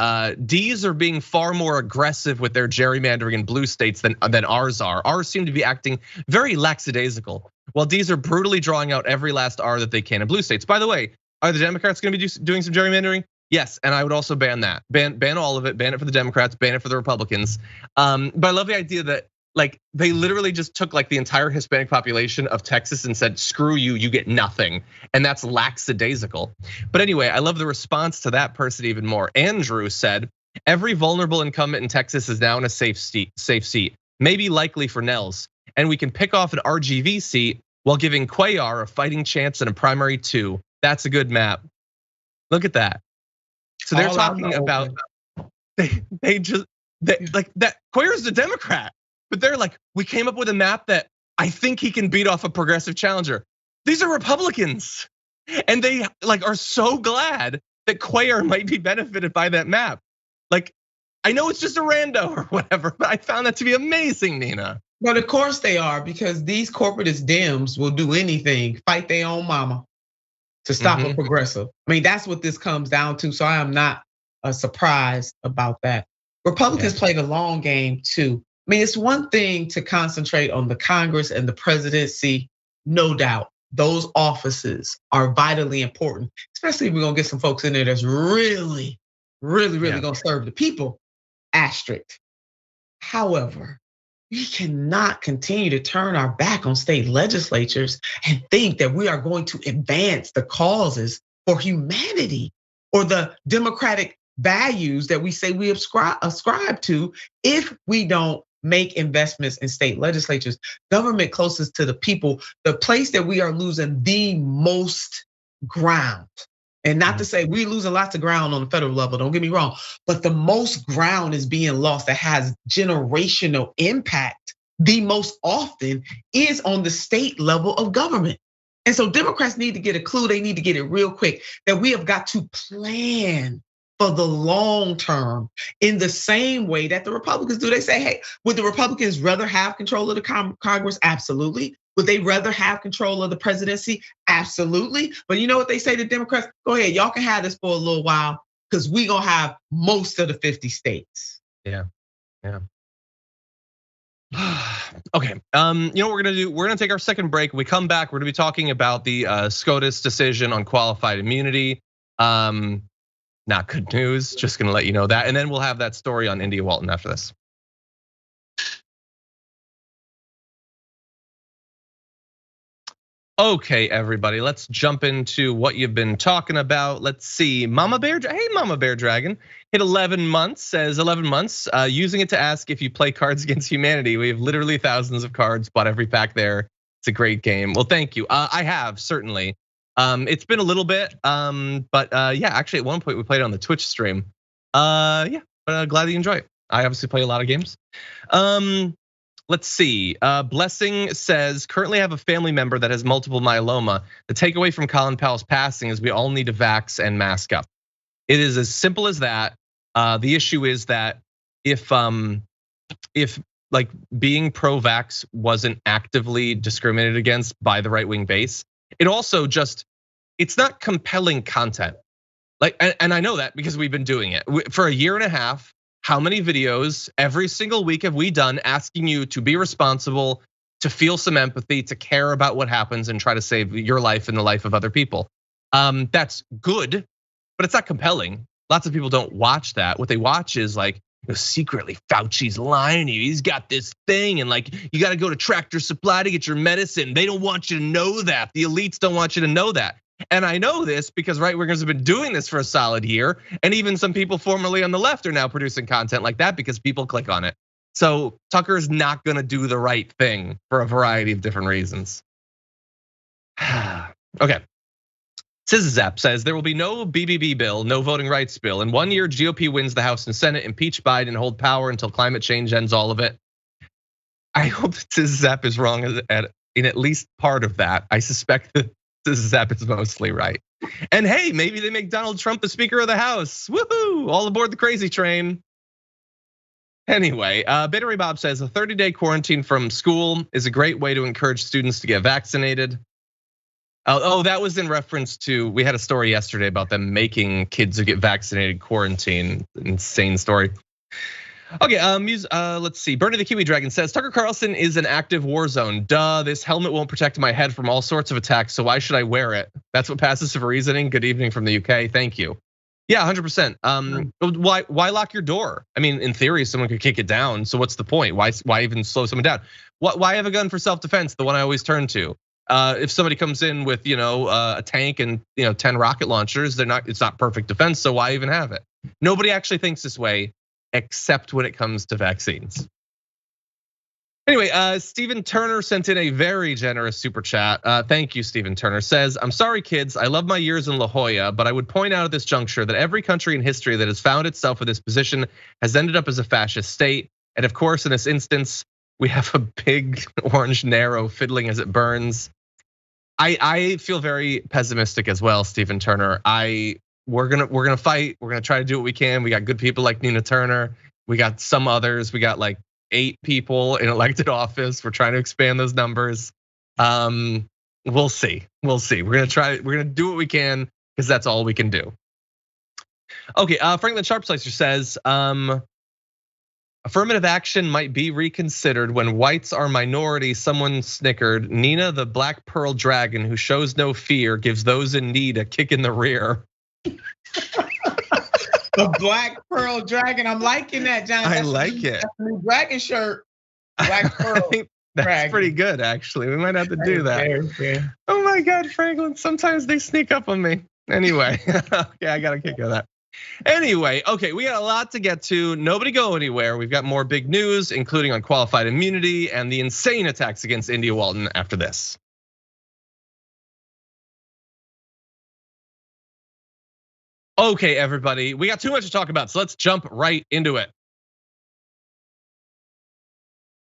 D's are being far more aggressive with their gerrymandering in blue states than ours are. Ours seem to be acting very lackadaisical, while D's are brutally drawing out every last R that they can in blue states. By the way, are the Democrats gonna be doing some gerrymandering? Yes, and I would also ban that. Ban all of it, ban it for the Democrats, ban it for the Republicans. But I love the idea that like they literally just took like the entire Hispanic population of Texas and said, screw you, you get nothing. And that's lackadaisical. But anyway, I love the response to that person even more. Andrew said, every vulnerable incumbent in Texas is now in a safe seat, maybe likely for Nels. And we can pick off an RGV seat while giving Cuellar a fighting chance in a primary too. That's a good map. Look at that. So they're talking about, they like that Cuellar's a Democrat. But they're like, we came up with a map that I think he can beat off a progressive challenger. These are Republicans. And they like are so glad that Cuellar might be benefited by that map. Like, I know it's just a rando or whatever, but I found that to be amazing, Nina. But of course they are, because these corporatist Dems will do anything, fight their own mama to stop a progressive. I mean, that's what this comes down to. So I am not surprised about that. Republicans play the long game too. I mean, it's one thing to concentrate on the Congress and the presidency, no doubt. Those offices are vitally important, especially if we're gonna get some folks in there that's really gonna serve the people, asterisk. However, we cannot continue to turn our back on state legislatures and think that we are going to advance the causes for humanity or the democratic values that we say we ascribe to if we don't make investments in state legislatures, government closest to the people, the place that we are losing the most ground. And not to say we're losing lots of ground on the federal level, don't get me wrong, but the most ground is being lost that has generational impact the most often is on the state level of government. And so Democrats need to get a clue, they need to get it real quick, that we have got to plan for the long term in the same way that the Republicans do. They say, hey, would the Republicans rather have control of the Congress? Absolutely. Would they rather have control of the presidency? Absolutely. But you know what they say to Democrats? Go ahead, y'all can have this for a little while because we gonna have most of the 50 states. Yeah. Okay, you know what we're gonna do? We're gonna take our second break. When we come back, we're gonna be talking about the SCOTUS decision on qualified immunity. Not good news, just gonna let you know that. And then we'll have that story on India Walton after this. Okay, everybody, let's jump into what you've been talking about. Let's see, Mama Bear, hey Mama Bear Dragon, hit 11 months, says 11 months, using it to ask if you play Cards Against Humanity. We have literally thousands of cards, bought every pack there. It's a great game. Well, thank you, I have, certainly. It's been a little bit, but yeah, actually at one point we played on the Twitch stream. Yeah, but glad that you enjoy it. I obviously play a lot of games. Let's see, Blessing says, currently have a family member that has multiple myeloma. The takeaway from Colin Powell's passing is we all need to vax and mask up. It is as simple as that. The issue is that if like being pro-vax wasn't actively discriminated against by the right-wing base. It also just, it's not compelling content. Like, and I know that because we've been doing it for a year and a half. How many videos every single week have we done asking you to be responsible, to feel some empathy, to care about what happens and try to save your life and the life of other people? That's good, but it's not compelling. Lots of people don't watch that. What they watch is like, secretly Fauci's lying to you. He's got this thing, and like you got to go to Tractor Supply to get your medicine. They don't want you to know that. The elites don't want you to know that. And I know this because right wingers have been doing this for a solid year, and even some people formerly on the left are now producing content like that because people click on it. So Tucker is not going to do the right thing for a variety of different reasons. Okay. Zap says there will be no BBB bill, no voting rights bill. In 1 year, GOP wins the House and Senate, impeach Biden, hold power until climate change ends all of it. I hope that Zap is wrong in at least part of that. I suspect that Zap is mostly right. And hey, maybe they make Donald Trump the Speaker of the House. Woohoo! All aboard the crazy train. Anyway, Bittery Bob says a 30-day quarantine from school is a great way to encourage students to get vaccinated. Oh, that was in reference to, we had a story yesterday about them making kids who get vaccinated quarantine. Insane story. Okay, let's see. Bernie the Kiwi Dragon says Tucker Carlson is an active war zone. Duh, this helmet won't protect my head from all sorts of attacks, so why should I wear it? That's what passes for reasoning. Good evening from the UK. Thank you. Yeah, 100%. Why lock your door? I mean, in theory, someone could kick it down. So what's the point? Why even slow someone down? Why have a gun for self-defense? The one I always turn to. If somebody comes in with a tank and 10 rocket launchers, it's not perfect defense. So why even have it? Nobody actually thinks this way, except when it comes to vaccines. Anyway, Stephen Turner sent in a very generous super chat. Thank you, Stephen Turner. Says, I'm sorry, kids. I love my years in La Jolla, but I would point out at this juncture that every country in history that has found itself in this position has ended up as a fascist state. And of course, in this instance, we have a big orange narrow fiddling as it burns. I feel very pessimistic as well, Stephen Turner. We're gonna fight. We're gonna try to do what we can. We got good people like Nina Turner. We got some others. We got like 8 people in elected office. We're trying to expand those numbers. We'll see. We're gonna try. We're gonna do what we can because that's all we can do. Okay, Franklin Sharpslicer says, affirmative action might be reconsidered when whites are minority. Someone snickered. Nina, the Black Pearl Dragon who shows no fear, gives those in need a kick in the rear. The Black Pearl Dragon. I'm liking that, John. I like it. That's a new dragon shirt. Black Pearl. That's Dragon. pretty good, actually. We might have to do that. Oh my God, Franklin. Sometimes they sneak up on me. Anyway, okay, I got a kick out of that. Anyway, okay, we got a lot to get to. Nobody go anywhere. We've got more big news, including on qualified immunity and the insane attacks against India Walton after this. Okay, everybody, we got too much to talk about, so let's jump right into it.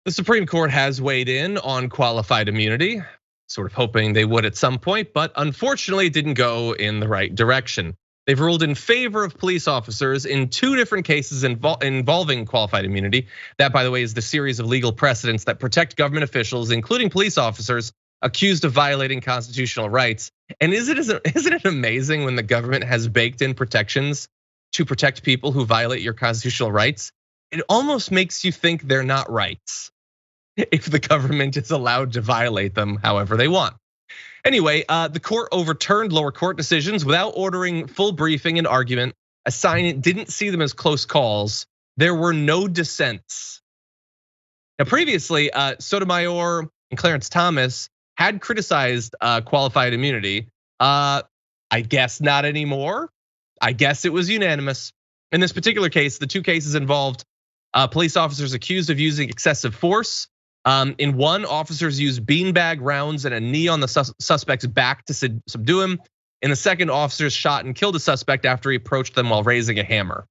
The Supreme Court has weighed in on qualified immunity, sort of hoping they would at some point, but unfortunately it didn't go in the right direction. They've ruled in favor of police officers in 2 different cases involving qualified immunity. That, by the way, is the series of legal precedents that protect government officials, including police officers, accused of violating constitutional rights. And isn't it amazing when the government has baked in protections to protect people who violate your constitutional rights? It almost makes you think they're not rights if the government is allowed to violate them however they want. Anyway, the court overturned lower court decisions without ordering full briefing and argument. A sign it didn't see them as close calls. There were no dissents. Now, previously, Sotomayor and Clarence Thomas had criticized qualified immunity. I guess not anymore. I guess it was unanimous. In this particular case, the 2 cases involved police officers accused of using excessive force. In one, officers used beanbag rounds and a knee on the suspect's back to subdue him. In the second, officers shot and killed a suspect after he approached them while raising a hammer.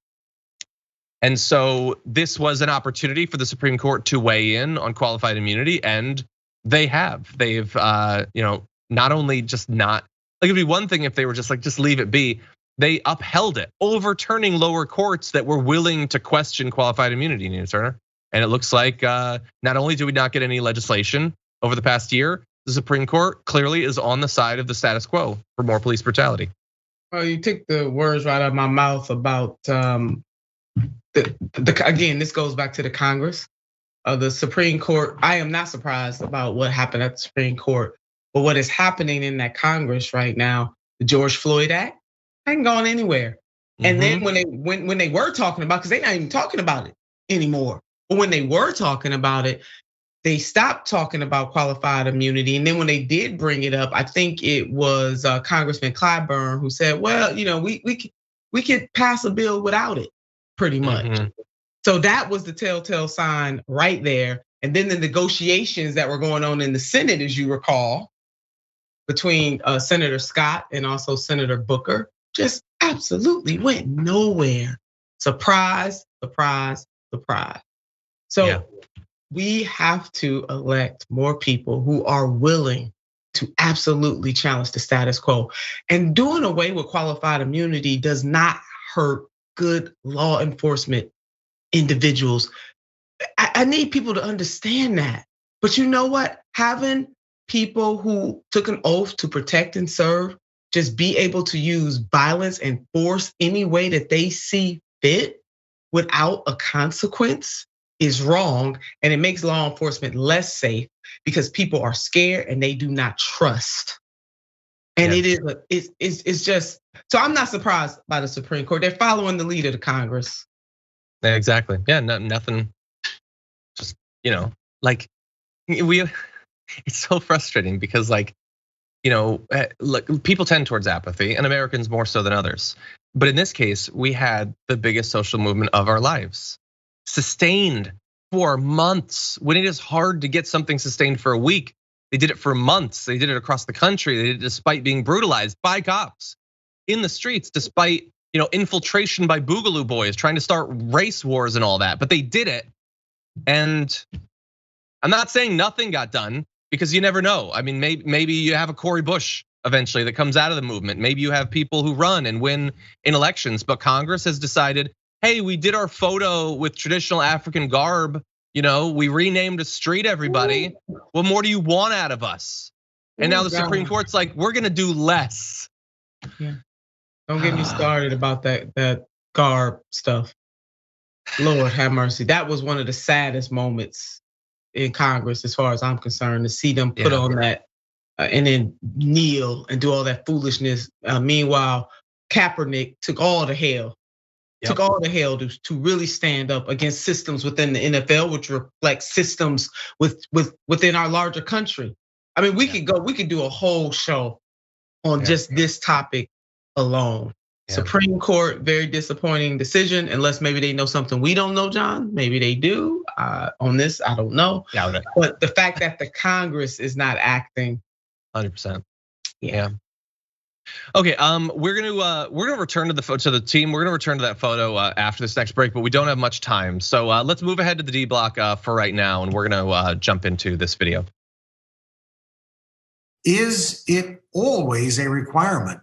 And so this was an opportunity for the Supreme Court to weigh in on qualified immunity, and they have. They've, not only just not, like it'd be one thing if they were just like, just leave it be. They upheld it, overturning lower courts that were willing to question qualified immunity, Nina Turner. And it looks like not only do we not get any legislation over the past year, the Supreme Court clearly is on the side of the status quo for more police brutality. Well, you took the words right out of my mouth about again, this goes back to the Congress. The Supreme Court, I am not surprised about what happened at the Supreme Court, but what is happening in that Congress right now, the George Floyd Act, ain't going anywhere. And then when they were talking about, because they're not even talking about it anymore, but when they were talking about it, they stopped talking about qualified immunity. And then when they did bring it up, I think it was Congressman Clyburn who said, well, we could pass a bill without it, pretty much. So that was the telltale sign right there. And then the negotiations that were going on in the Senate, as you recall, between Senator Scott and also Senator Booker, just absolutely went nowhere. Surprise, surprise, surprise. So we have to elect more people who are willing to absolutely challenge the status quo. And doing away with qualified immunity does not hurt good law enforcement individuals. I need people to understand that. But you know what? Having people who took an oath to protect and serve just be able to use violence and force any way that they see fit without a consequence is wrong, and it makes law enforcement less safe because people are scared and they do not trust. And it's just, so I'm not surprised by the Supreme Court. They're following the lead of the Congress. Yeah, exactly. Yeah, nothing. Just like it's so frustrating because look, people tend towards apathy, and Americans more so than others. But in this case, we had the biggest social movement of our lives, sustained for months. When it is hard to get something sustained for a week, they did it for months. They did it across the country. They did it despite being brutalized by cops in the streets, despite infiltration by Boogaloo boys trying to start race wars and all that. But they did it, and I'm not saying nothing got done because you never know. I mean, maybe you have a Cory Bush eventually that comes out of the movement. Maybe you have people who run and win in elections, but Congress has decided, hey, we did our photo with traditional African garb. We renamed a street, everybody. What more do you want out of us? And now the Supreme Court's like, we're gonna do less. Yeah. Don't get me started about that garb stuff. Lord have mercy. That was one of the saddest moments in Congress, as far as I'm concerned, to see them put on that and then kneel and do all that foolishness. Meanwhile, Kaepernick took all the hell. Took all the hell to really stand up against systems within the NFL, which reflect systems within our larger country. I mean, we could do a whole show on just this topic alone. Supreme Court, very disappointing decision, unless maybe they know something we don't know, John. Maybe they do on this, I don't know. But the fact that the Congress is not acting. 100%. Yeah. Okay, we're gonna return to the team. We're gonna return to that photo after this next break, but we don't have much time. So let's move ahead to the D block for right now, and we're gonna jump into this video. Is it always a requirement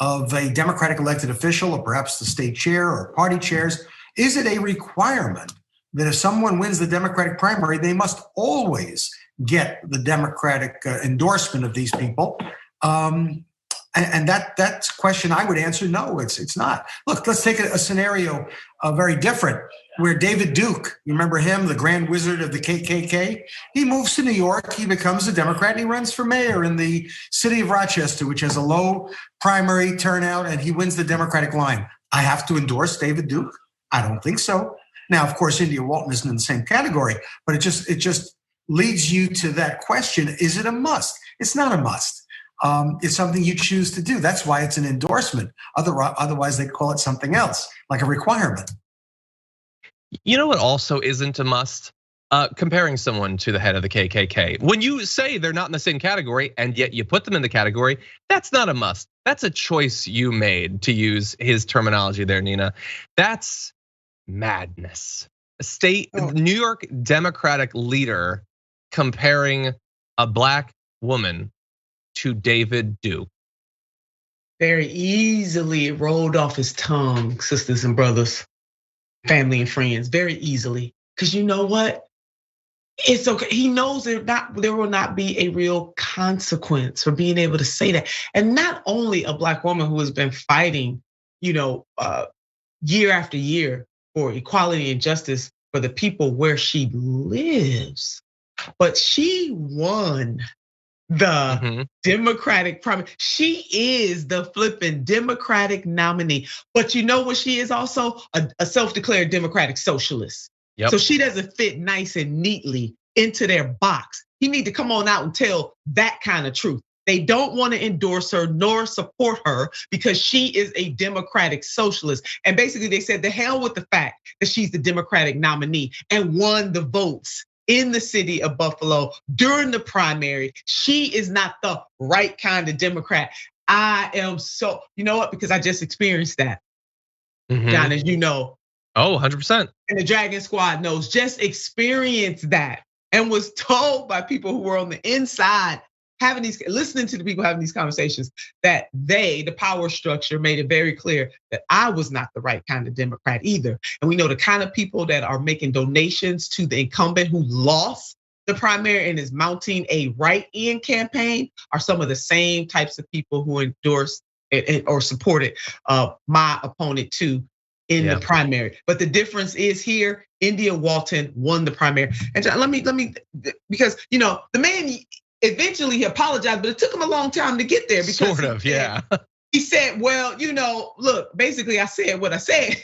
of a Democratic elected official, or perhaps the state chair or party chairs? Is it a requirement that if someone wins the Democratic primary, they must always get the Democratic endorsement of these people? And that's a question I would answer, no, it's not. Look, let's take a scenario very different, where David Duke, you remember him, the grand wizard of the KKK? He moves to New York, he becomes a Democrat, and he runs for mayor in the city of Rochester, which has a low primary turnout, and he wins the Democratic line. I have to endorse David Duke? I don't think so. Now, of course, India Walton isn't in the same category, but it just leads you to that question, is it a must? It's not a must. It's something you choose to do. That's why it's an endorsement. Otherwise, they call it something else, like a requirement. You know what also isn't a must? Comparing someone to the head of the KKK. When you say they're not in the same category and yet you put them in the category, that's not a must. That's a choice you made, to use his terminology there, Nina. That's madness. New York Democratic leader comparing a black woman to David Duke. Very easily it rolled off his tongue, sisters and brothers, family and friends, very easily. because you know what? It's okay. He knows there will not be a real consequence for being able to say that. And not only a Black woman who has been fighting, year after year for equality and justice for the people where she lives, but she won the Democratic primary. She is the flipping Democratic nominee. But you know what? She is also a self-declared Democratic socialist. Yep. So she doesn't fit nice and neatly into their box. He need to come on out and tell that kind of truth. They don't want to endorse her nor support her because she is a Democratic socialist. And basically they said, the hell with the fact that she's the Democratic nominee and won the votes in the city of Buffalo during the primary. She is not the right kind of Democrat. I am so, you know what? Because I just experienced that, John, as you know. Oh, 100%. And the Dragon Squad knows, just experienced that and was told by people who were on the inside listening to the people having these conversations, that the power structure made it very clear that I was not the right kind of Democrat either. And we know the kind of people that are making donations to the incumbent who lost the primary and is mounting a write-in campaign are some of the same types of people who endorsed or supported my opponent too in the primary. But the difference is here, India Walton won the primary. And John, let me, because the man, eventually he apologized, but it took him a long time to get there. Because he said, well, look, basically I said what I said.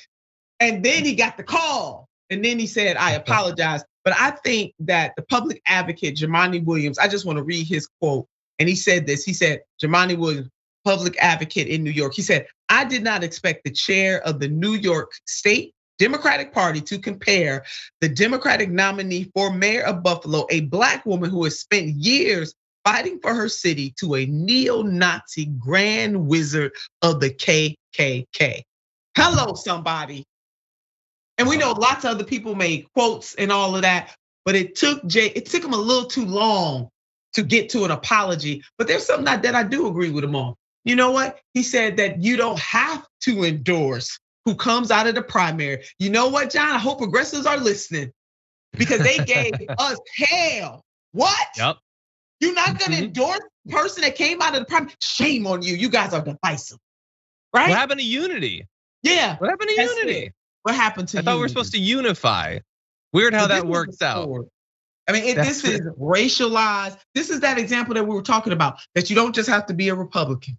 And then he got the call. And then he said, I apologize. But I think that the public advocate, Jumaane Williams, I just want to read his quote. And he said this, he said, Jumaane Williams, public advocate in New York. He said, I did not expect the chair of the New York State Democratic Party to compare the Democratic nominee for mayor of Buffalo, a Black woman who has spent years fighting for her city, to a neo-Nazi grand wizard of the KKK. Hello, somebody. And we know lots of other people made quotes and all of that, but it took him a little too long to get to an apology. But there's something that I do agree with him on. You know what? He said that you don't have to endorse who comes out of the primary. You know what, John? I hope progressives are listening, because they gave us hell. What? Yep. You're not gonna endorse the person that came out of the primary? Shame on you. You guys are divisive, right? What happened to unity? Yeah. What happened to unity? What happened to I thought we were supposed to unify. Weird how that works out. I mean, this is racialized. This is that example that we were talking about, that you don't just have to be a Republican.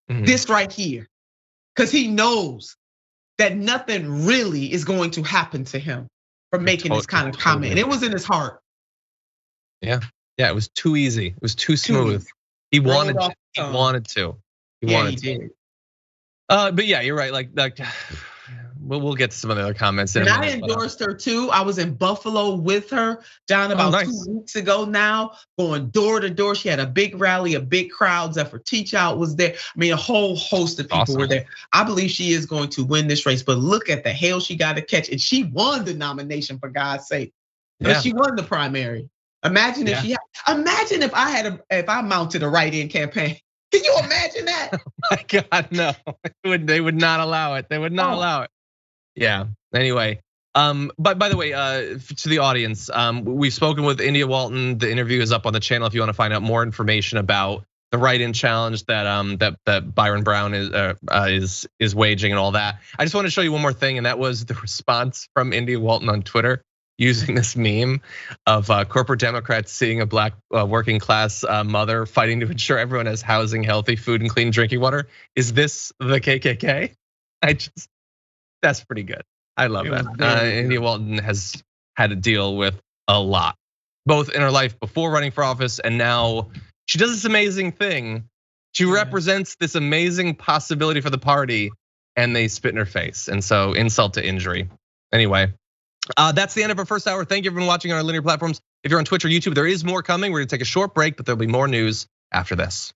This right here, because he knows that nothing really is going to happen to him for making this kind of comment. And it was in his heart. Yeah, it was too easy. It was too smooth. He wanted to. He did. But yeah, you're right. Like we'll get to some of the other comments. And I endorsed her too. I was in Buffalo with her, John, about 2 weeks ago now, going door to door. She had a big rally, a big crowd. Zephyr Teachout was there. I mean, a whole host of people were there. I believe she is going to win this race, but look at the hell she got to catch. And she won the nomination, for God's sake. But she won the primary. Imagine if imagine if I mounted a write-in campaign. Can you imagine that? Oh my God, no. They would not allow it. They would not allow it. Yeah. Anyway, but by the way, to the audience, we've spoken with India Walton. The interview is up on the channel if you want to find out more information about the write-in challenge that Byron Brown is waging and all that. I just want to show you one more thing, and that was the response from India Walton on Twitter using this meme of corporate Democrats seeing a Black working class mother fighting to ensure everyone has housing, healthy food, and clean drinking water. Is this the KKK? That's pretty good. I love that. India Walton has had to deal with a lot, both in her life before running for office and now. She does this amazing thing. She represents this amazing possibility for the party, and they spit in her face. And so, insult to injury. Anyway, that's the end of our first hour. Thank you everyone watching on our linear platforms. If you're on Twitch or YouTube, there is more coming. We're gonna take a short break, but there'll be more news after this.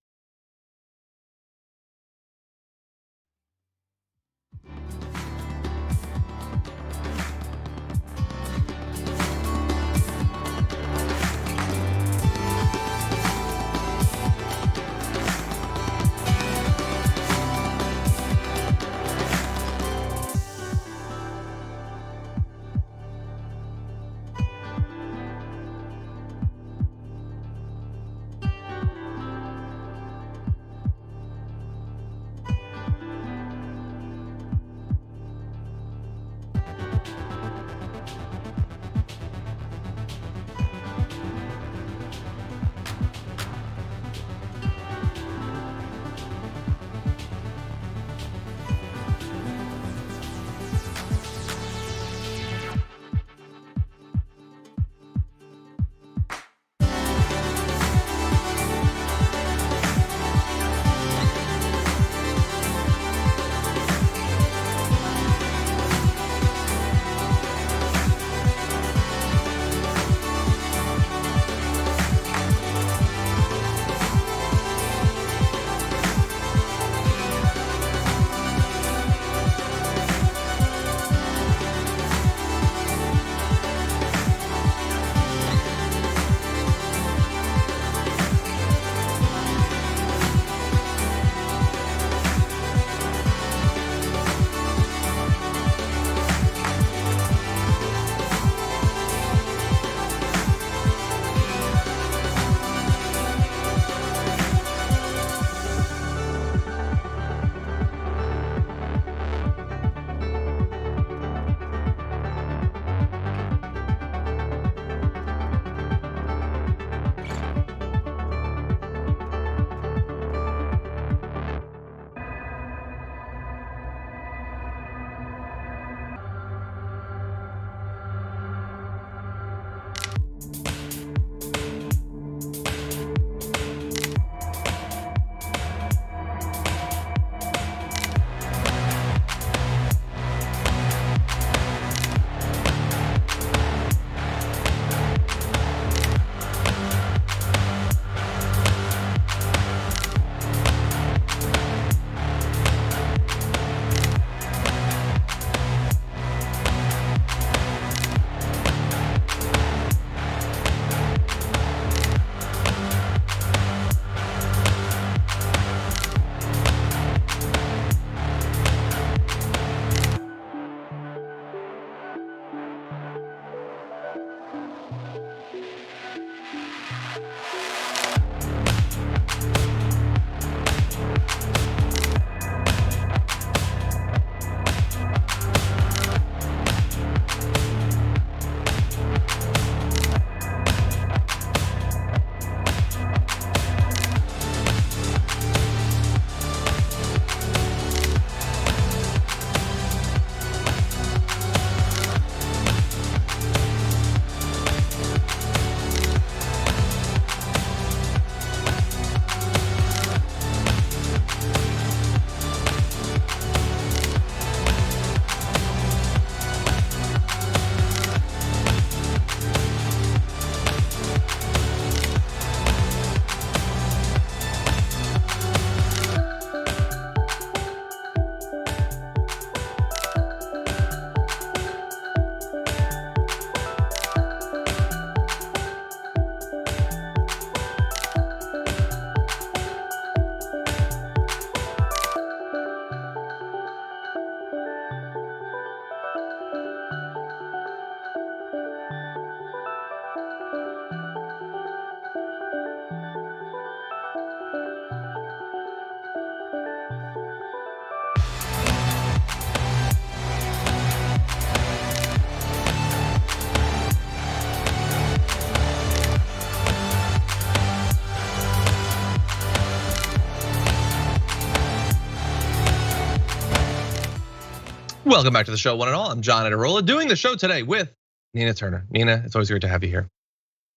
Welcome back to the show, one and all. I'm John Iadarola, doing the show today with Nina Turner. Nina, it's always great to have you here.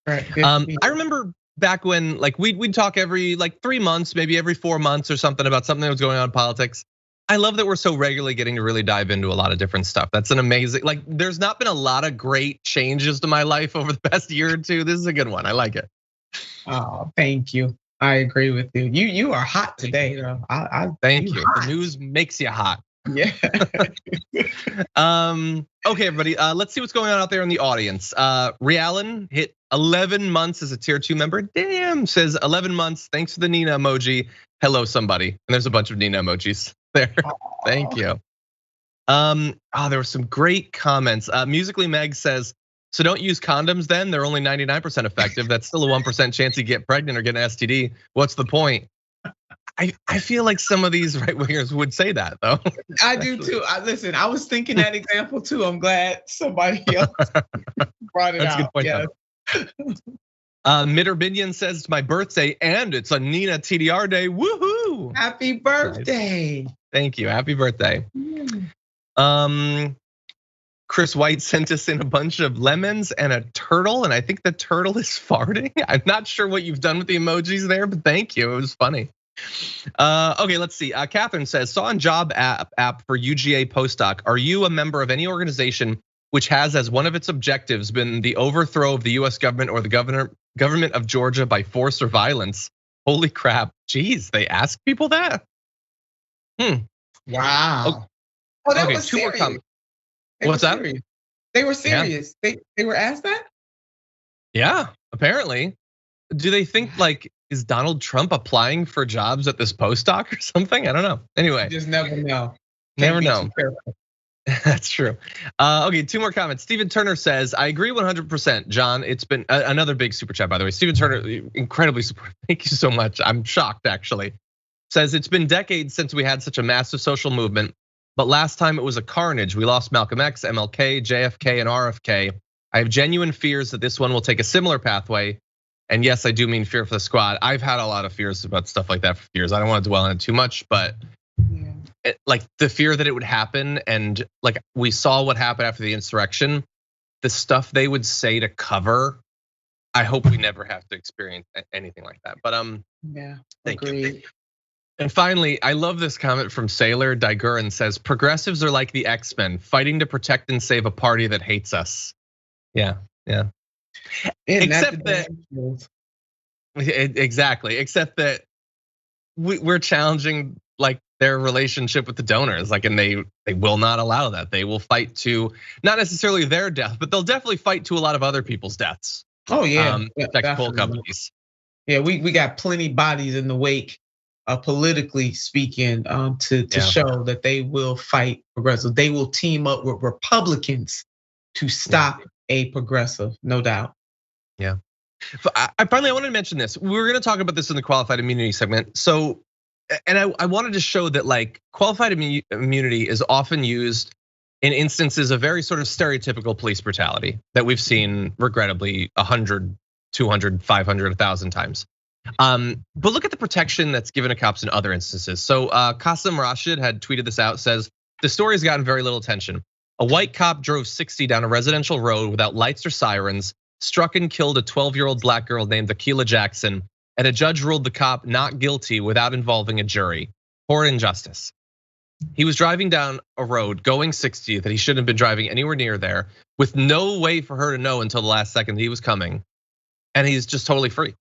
Right. I remember back when we'd talk every 3 months, maybe every 4 months or something about something that was going on in politics. I love that we're so regularly getting to really dive into a lot of different stuff. That's an amazing, there's not been a lot of great changes to my life over the past year or two. This is a good one. I like it. Oh, thank you. I agree with you. You are hot today, though. Thank you. The news makes you hot. Yeah. Okay, everybody. Let's see what's going on out there in the audience. Rialan hit 11 months as a tier 2 member. Damn, says 11 months. Thanks for the Nina emoji. Hello, somebody. And there's a bunch of Nina emojis there. Thank you. There were some great comments. Musically Meg says, so don't use condoms then. They're only 99% effective. That's still a 1% chance you get pregnant or get an STD. What's the point? I feel like some of these right wingers would say that though. I do too. Listen, I was thinking that example too. I'm glad somebody else brought it That's out. A good point. Mitterbinion says it's my birthday and it's a Nina TDR day. Woohoo! Happy birthday! Thank you. Happy birthday. Chris White sent us in a bunch of lemons and a turtle, and I think the turtle is farting. I'm not sure what you've done with the emojis there, but thank you. It was funny. Okay, let's see. Catherine says, saw on job app for UGA postdoc. Are you a member of any organization which has as one of its objectives been the overthrow of the US government or the government of Georgia by force or violence? Holy crap. Geez, they ask people that? Wow. Oh, that was 2 more comments. What's that? They were serious. Yeah. They were asked that? Yeah, apparently. Do they think is Donald Trump applying for jobs at this postdoc or something? I don't know. Anyway. You just never know. Never know. That's true. Okay, 2 more comments. Stephen Turner says, I agree 100%, John. It's been another big super chat, by the way. Stephen Turner, incredibly supportive. Thank you so much. I'm shocked, actually. Says, it's been decades since we had such a massive social movement, but last time it was a carnage. We lost Malcolm X, MLK, JFK, and RFK. I have genuine fears that this one will take a similar pathway. And yes, I do mean fear for the squad. I've had a lot of fears about stuff like that for years. I don't want to dwell on it too much, but the fear that it would happen, and we saw what happened after the insurrection, the stuff they would say to cover. I hope we never have to experience anything like that. But yeah, thank you. And finally, I love this comment from Sailor Digurin says, progressives are like the X-Men, fighting to protect and save a party that hates us. Yeah. Except that, exactly. Except that we're challenging their relationship with the donors, and they will not allow that. They will fight to not necessarily their death, but they'll definitely fight to a lot of other people's deaths. Oh yeah, protect coal companies. Yeah, we got plenty bodies in the wake, politically speaking, to show that they will fight progressive. They will team up with Republicans to stop a progressive, no doubt. Yeah. I wanted to mention this. We were going to talk about this in the qualified immunity segment. So, and I wanted to show that qualified immunity is often used in instances of very sort of stereotypical police brutality that we've seen, regrettably, 100, 200, 500, 1,000 times. But look at the protection that's given to cops in other instances. So Qasim Rashid had tweeted this out, says, the story has gotten very little attention. A white cop drove 60 down a residential road without lights or sirens, struck and killed a 12-year-old black girl named Akilah Jackson, and a judge ruled the cop not guilty without involving a jury. Poor injustice. He was driving down a road going 60 that he shouldn't have been driving anywhere near there, with no way for her to know until the last second that he was coming. And he's just totally free.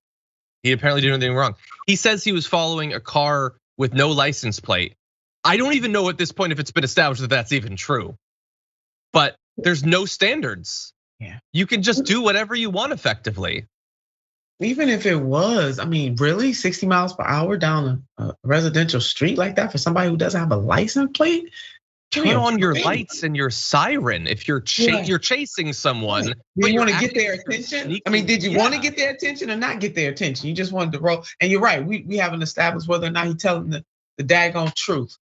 He apparently didn't do anything wrong. He says he was following a car with no license plate. I don't even know at this point if it's been established that that's even true. But there's no standards. Yeah. You can just do whatever you want effectively. Even if it was, really 60 miles per hour down a residential street like that for somebody who doesn't have a license plate? Turn on your lights and your siren if you're chasing someone. Do you want to get their attention? Did you want to get their attention or not get their attention? You just wanted to roll. And you're right, we haven't established whether or not he's telling the daggone truth.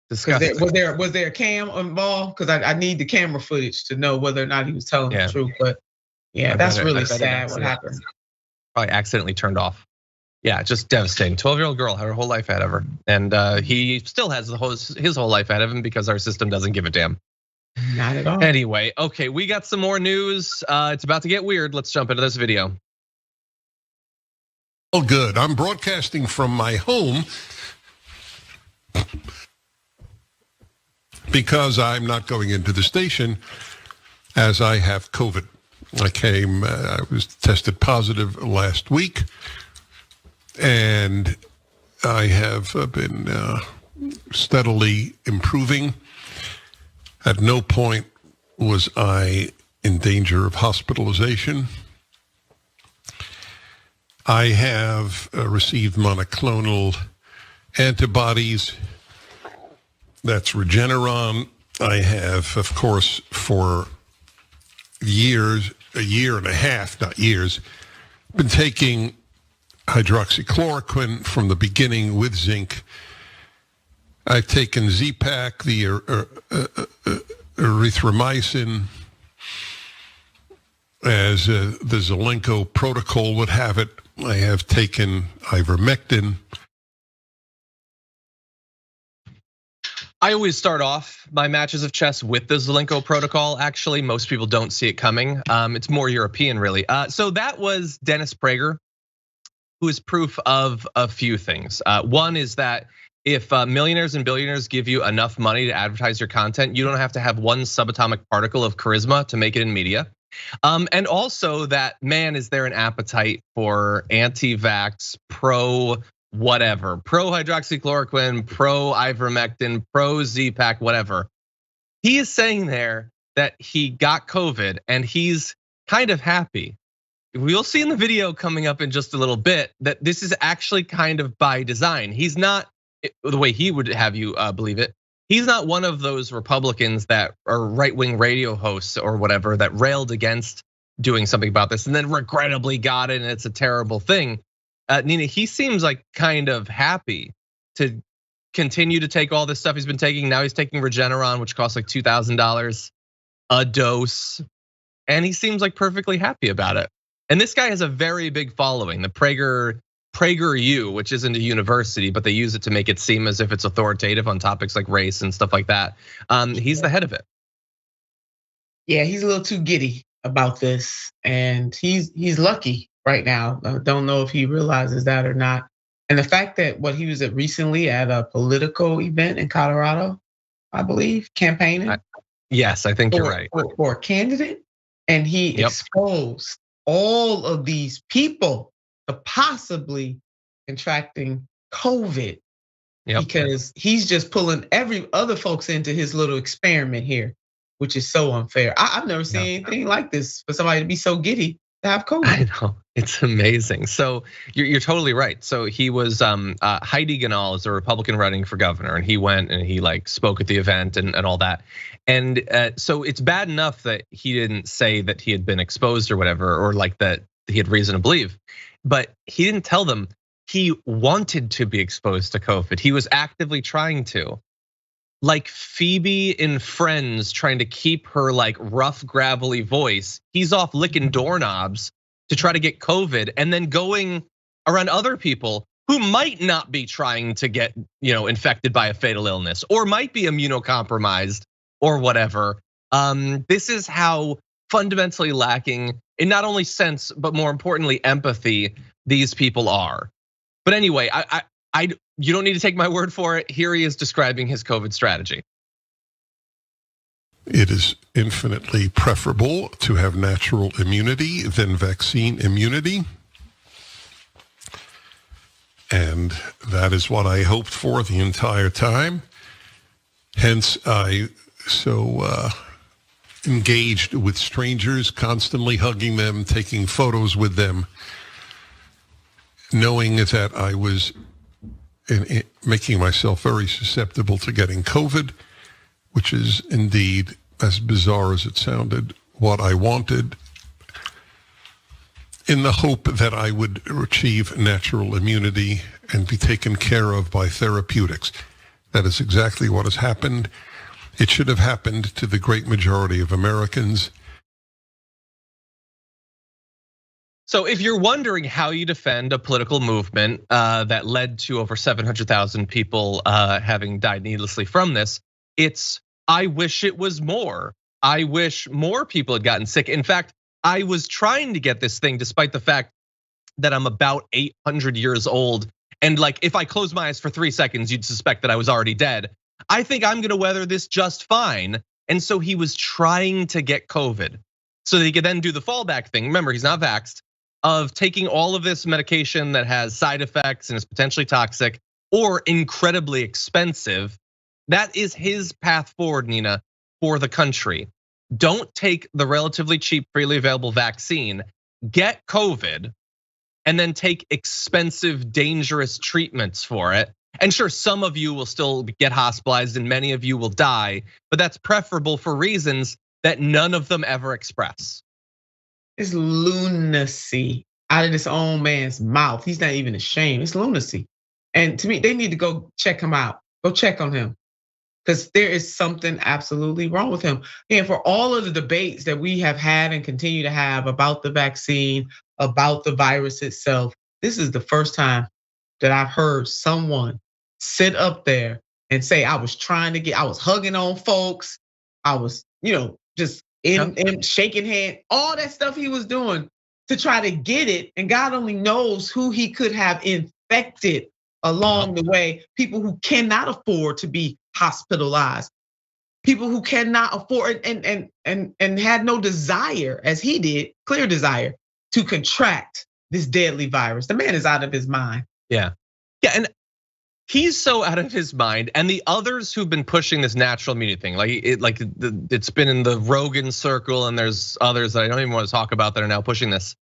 Disgusting. Was there a cam involved? Because I need the camera footage to know whether or not he was telling the truth. But that's really sad what happened. Probably accidentally turned off. Yeah, just devastating. 12-year-old girl had her whole life ahead of her, and he still has his whole life ahead of him because our system doesn't give a damn. Not at all. Anyway, okay, we got some more news. It's about to get weird. Let's jump into this video. Oh, good. I'm broadcasting from my home because I'm not going into the station as I have COVID. I was tested positive last week, and I have been steadily improving. At no point was I in danger of hospitalization. I have received monoclonal antibodies. That's Regeneron. I have, of course, for years, a year and a half, not years, been taking hydroxychloroquine from the beginning with zinc. I've taken Z-Pak, the erythromycin, as the Zelenko protocol would have it. I have taken ivermectin. I always start off my matches of chess with the Zelenko protocol. Actually, most people don't see it coming. It's more European, really. So that was Dennis Prager, who is proof of a few things. One is that if millionaires and billionaires give you enough money to advertise your content, you don't have to have one subatomic particle of charisma to make it in media. And also that, man, is there an appetite for anti-vax, pro whatever, pro hydroxychloroquine, pro ivermectin, pro Z-Pak, whatever. He is saying there that he got COVID and he's kind of happy. We'll see in the video coming up in just a little bit that this is actually kind of by design. He's not, the way he would have you believe it, he's not one of those Republicans that are right-wing radio hosts or whatever that railed against doing something about this and then regrettably got it and it's a terrible thing. Nina, he seems like kind of happy to continue to take all this stuff he's been taking. Now he's taking Regeneron, which costs like $2,000 a dose. And he seems like perfectly happy about it. And this guy has a very big following, the PragerU, which isn't a university, but they use it to make it seem as if it's authoritative on topics like race and stuff like that. He's the head of it. Yeah, he's a little too giddy about this, and he's lucky right now. I don't know if he realizes that or not. And the fact that what he was at recently at a political event in Colorado, I believe, campaigning. Yes, I think you're right. For a candidate, and he exposed all of these people to possibly contracting COVID. Because he's just pulling every other folks into his little experiment here, which is so unfair. I've never seen anything like this for somebody to be so giddy to have COVID. I know, it's amazing. So you're totally right. So he was Heidi Ganahl is a Republican running for governor, and he went and he like spoke at the event and all that. And so it's bad enough that he didn't say that he had been exposed or whatever, or like that he had reason to believe, but he didn't tell them he wanted to be exposed to COVID. He was actively trying to. Like Phoebe in Friends trying to keep her like rough, gravelly voice. He's off licking doorknobs to try to get COVID and then going around other people who might not be trying to get, infected by a fatal illness or might be immunocompromised or whatever. This is how fundamentally lacking in not only sense, but more importantly, empathy these people are. But anyway, you don't need to take my word for it. Here he is describing his COVID strategy. It is infinitely preferable to have natural immunity than vaccine immunity. And that is what I hoped for the entire time. Hence, I so engaged with strangers, constantly hugging them, taking photos with them, knowing that I was making myself very susceptible to getting COVID, which is indeed, as bizarre as it sounded, what I wanted, in the hope that I would achieve natural immunity and be taken care of by therapeutics. That is exactly what has happened. It should have happened to the great majority of Americans. So if you're wondering how you defend a political movement that led to over 700,000 people having died needlessly from this, it's I wish it was more. I wish more people had gotten sick. In fact, I was trying to get this thing despite the fact that I'm about 800 years old. And like, if I close my eyes for 3 seconds, you'd suspect that I was already dead. I think I'm gonna weather this just fine. And so he was trying to get COVID so that he could then do the fallback thing. Remember, he's not vaxxed, of taking all of this medication that has side effects and is potentially toxic or incredibly expensive. That is his path forward, Nina, for the country. Don't take the relatively cheap, freely available vaccine, get COVID, and then take expensive, dangerous treatments for it. And sure, some of you will still get hospitalized and many of you will die, but that's preferable for reasons that none of them ever express. It's lunacy out of this old man's mouth. He's not even ashamed. It's lunacy. And to me, they need to go check him out. Go check on him, because there is something absolutely wrong with him. And for all of the debates that we have had and continue to have about the vaccine, about the virus itself, this is the first time that I've heard someone sit up there and say, I was hugging on folks. I was, just in shaking hand, all that stuff he was doing to try to get it. And God only knows who he could have infected along the way. People who cannot afford to be hospitalized, people who cannot afford and had no desire, as he did, clear desire, to contract this deadly virus. The man is out of his mind. Yeah, and he's so out of his mind, and the others who've been pushing this natural immunity thing, it's been in the Rogan circle, and there's others that I don't even want to talk about that are now pushing this.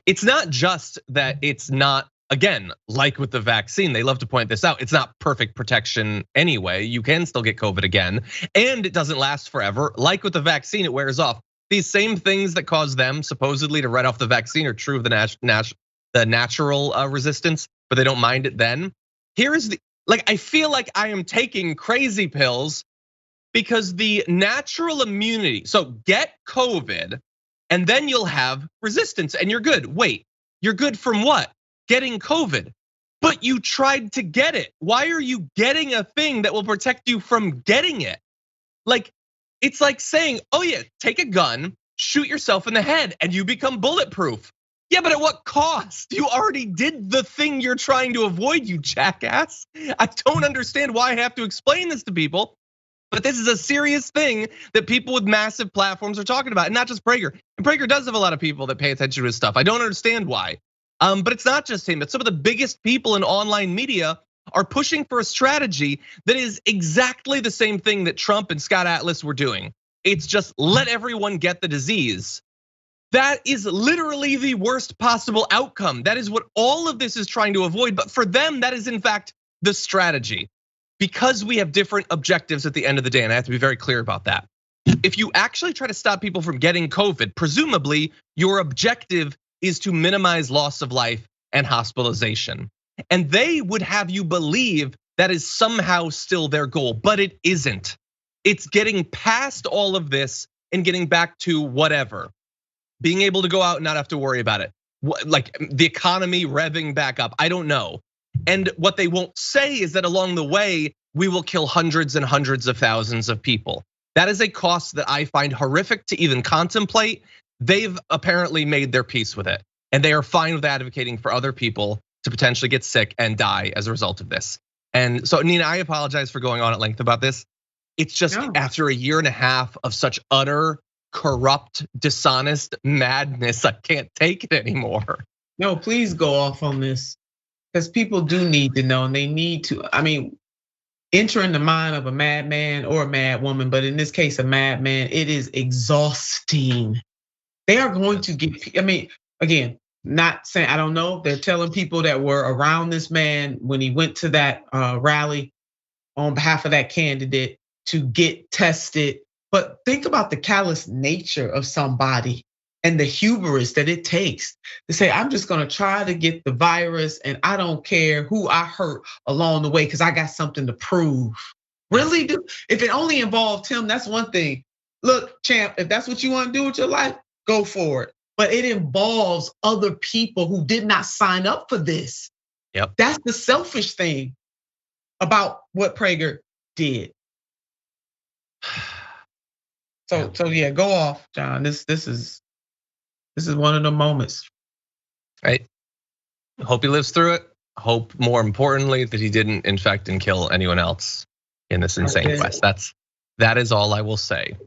It's not just that it's not, again, like with the vaccine, they love to point this out, it's not perfect protection anyway. You can still get COVID again, and it doesn't last forever. Like with the vaccine, it wears off. These same things that cause them supposedly to write off the vaccine are true of the natural resistance, but they don't mind it then. I feel like I am taking crazy pills because the natural immunity, so get COVID and then you'll have resistance and you're good. Wait, you're good from what? Getting COVID, but you tried to get it. Why are you getting a thing that will protect you from getting it? It's like saying, oh yeah, take a gun, shoot yourself in the head and you become bulletproof. Yeah, but at what cost? You already did the thing you're trying to avoid, you jackass. I don't understand why I have to explain this to people, but this is a serious thing that people with massive platforms are talking about, and not just Prager. And Prager does have a lot of people that pay attention to his stuff. I don't understand why, but it's not just him. It's some of the biggest people in online media are pushing for a strategy that is exactly the same thing that Trump and Scott Atlas were doing. It's just let everyone get the disease. That is literally the worst possible outcome. That is what all of this is trying to avoid. But for them, that is in fact the strategy, because we have different objectives at the end of the day. And I have to be very clear about that. If you actually try to stop people from getting COVID, presumably your objective is to minimize loss of life and hospitalization. And they would have you believe that is somehow still their goal, but it isn't. It's getting past all of this and getting back to whatever. Being able to go out and not have to worry about it. Like the economy revving back up, I don't know. And what they won't say is that along the way, we will kill hundreds and hundreds of thousands of people. That is a cost that I find horrific to even contemplate. They've apparently made their peace with it. And they are fine with advocating for other people to potentially get sick and die as a result of this. And so Nina, I apologize for going on at length about this. It's just after a year and a half of such utter corrupt, dishonest madness, I can't take it anymore. No, please go off on this, because people do need to know, and they need to, enter in the mind of a madman or a mad woman, but in this case, a madman, it is exhausting. They are going to get, again, not saying, I don't know, they're telling people that were around this man when he went to that rally on behalf of that candidate to get tested. But think about the callous nature of somebody and the hubris that it takes to say, I'm just gonna try to get the virus and I don't care who I hurt along the way because I got something to prove. Really, dude? If it only involved him, that's one thing. Look, champ, if that's what you wanna do with your life, go for it. But it involves other people who did not sign up for this. Yep. That's the selfish thing about what Prager did. So yeah, go off, John. This is one of the moments. Right. Hope he lives through it. Hope, more importantly, that he didn't infect and kill anyone else in this insane quest. That is all I will say.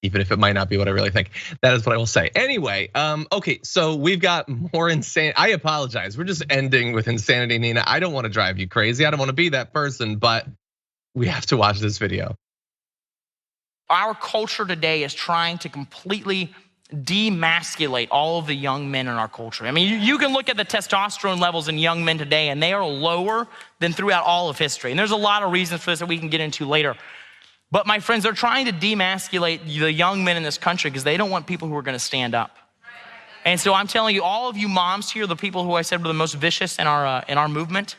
Even if it might not be what I really think, that is what I will say. Anyway, okay, so we've got more insane. I apologize. We're just ending with insanity, Nina. I don't want to drive you crazy. I don't want to be that person, but we have to watch this video. Our culture today is trying to completely demasculate all of the young men in our culture. I mean, you can look at the testosterone levels in young men today, and they are lower than throughout all of history. And there's a lot of reasons for this that we can get into later. But my friends, they're trying to demasculate the young men in this country because they don't want people who are going to stand up. And so I'm telling you, all of you moms here, the people who I said were the most vicious in our movement,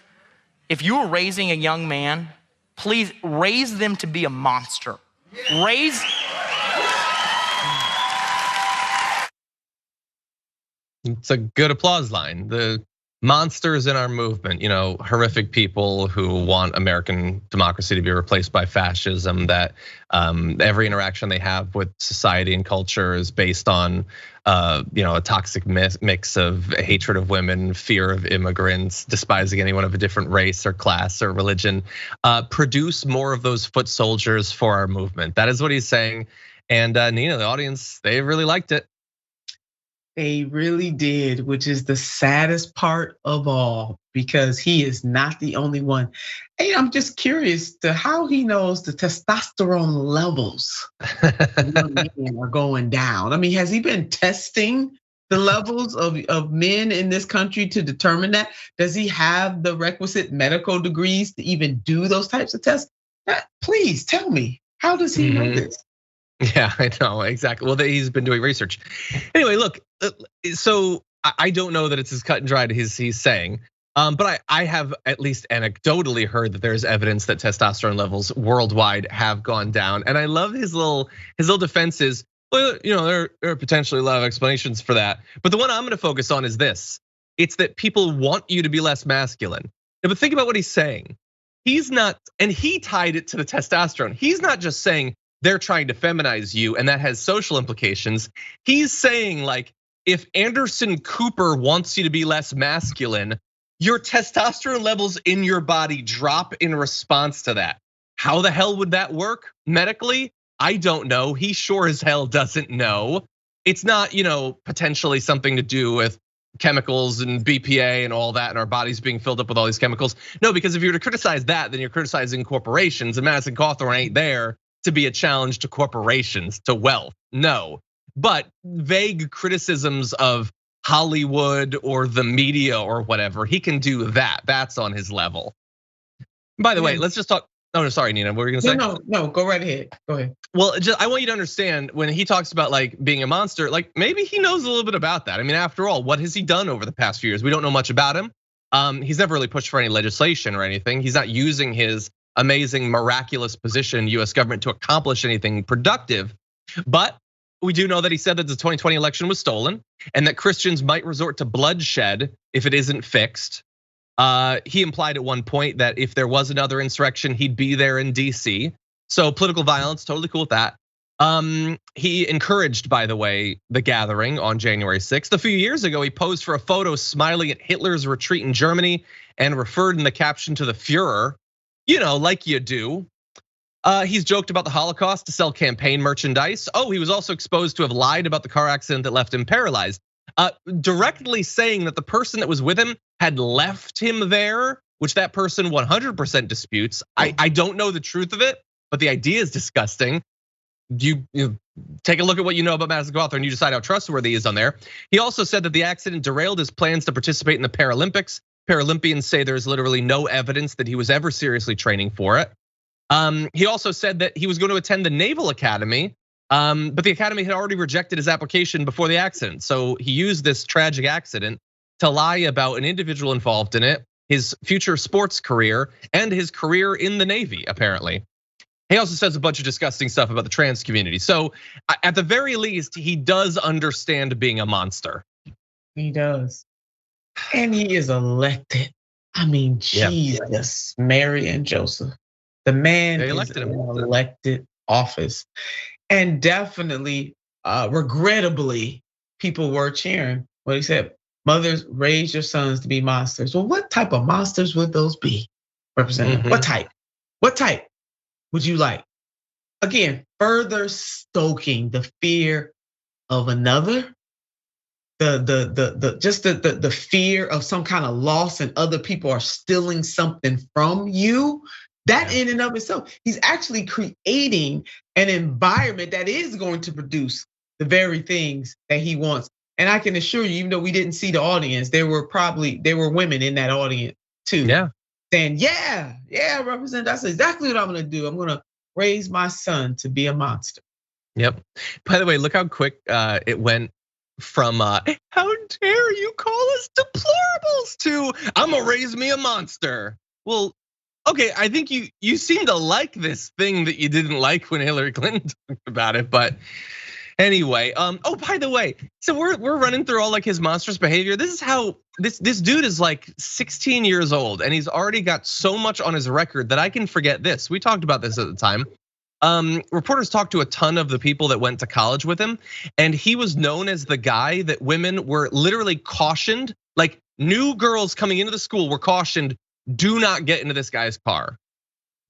if you are raising a young man, please raise them to be a monster. It's a good applause line. The monsters in our movement, horrific people who want American democracy to be replaced by fascism, that every interaction they have with society and culture is based on a toxic mix of hatred of women, fear of immigrants, despising anyone of a different race or class or religion. Produce more of those foot soldiers for our movement. That is what he's saying. And Nina, the audience, they really liked it. They really did, which is the saddest part of all, because he is not the only one. Hey, I'm just curious to how he knows the testosterone levels are going down. I mean, has he been testing the levels of men in this country to determine that? Does he have the requisite medical degrees to even do those types of tests? Please tell me, how does he know this? Yeah, I know, exactly. Well, he's been doing research. Anyway, look, so I don't know that it's as cut and dried as he's saying, but I have at least anecdotally heard that there's evidence that testosterone levels worldwide have gone down. And I love his little defense is, well, there are potentially a lot of explanations for that. But the one I'm gonna focus on is this. It's that people want you to be less masculine. Now, but think about what he's saying. He's not, and he tied it to the testosterone. He's not just saying, they're trying to feminize you, and that has social implications. He's saying, like, if Anderson Cooper wants you to be less masculine, your testosterone levels in your body drop in response to that. How the hell would that work medically? I don't know. He sure as hell doesn't know. It's not, potentially something to do with chemicals and BPA and all that, and our bodies being filled up with all these chemicals. No, because if you were to criticize that, then you're criticizing corporations, and Madison Cawthorn ain't there to be a challenge to corporations, to wealth. No, but vague criticisms of Hollywood or the media or whatever, he can do that. That's on his level. By the way, let's just talk. No, sorry, Nina, what were you gonna say? No, go right ahead. Go ahead. Well, I want you to understand when he talks about like being a monster, like maybe he knows a little bit about that. I mean, after all, what has he done over the past few years? We don't know much about him. He's never really pushed for any legislation or anything. He's not using his amazing, miraculous position in US government to accomplish anything productive. But we do know that he said that the 2020 election was stolen and that Christians might resort to bloodshed if it isn't fixed. He implied at one point that if there was another insurrection, he'd be there in DC. So political violence, totally cool with that. He encouraged, by the way, the gathering on January 6th. A few years ago, he posed for a photo smiling at Hitler's retreat in Germany and referred in the caption to the Fuhrer, like you do. He's joked about the Holocaust to sell campaign merchandise. Oh, he was also exposed to have lied about the car accident that left him paralyzed. Directly saying that the person that was with him had left him there, which that person 100% disputes. I don't know the truth of it, but the idea is disgusting. You take a look at what you know about Madison Cawthorn, and you decide how trustworthy he is on there. He also said that the accident derailed his plans to participate in the Paralympics. Paralympians say there's literally no evidence that he was ever seriously training for it. He also said that he was going to attend the Naval Academy, but the Academy had already rejected his application before the accident. So he used this tragic accident to lie about an individual involved in it, his future sports career, and his career in the Navy, apparently. He also says a bunch of disgusting stuff about the trans community. So at the very least, he does understand being a monster. He does. And he is elected. I mean, Jesus, Mary and Joseph. The man is an elected office. And definitely, regrettably, people were cheering when he said, mothers, raise your sons to be monsters. Well, what type of monsters would those be, Representative? What type? What type would you like? Again, further stoking the fear of another, the fear of some kind of loss and other people are stealing something from you. That in and of itself, he's actually creating an environment that is going to produce the very things that he wants. And I can assure you, even though we didn't see the audience, there were women in that audience too. Yeah. Saying, yeah, Representative, that's exactly what I'm gonna do. I'm gonna raise my son to be a monster. Yep. By the way, look how quick it went from how dare you call us deplorables to I'm gonna raise me a monster. Well, okay, I think you seem to like this thing that you didn't like when Hillary Clinton talked about it, but anyway, oh, by the way, so we're running through all like his monstrous behavior. This is how this dude is like 16 years old and he's already got so much on his record that I can forget this. We talked about this at the time. Reporters talked to a ton of the people that went to college with him, and he was known as the guy that women were literally cautioned, like new girls coming into the school were cautioned, do not get into this guy's car.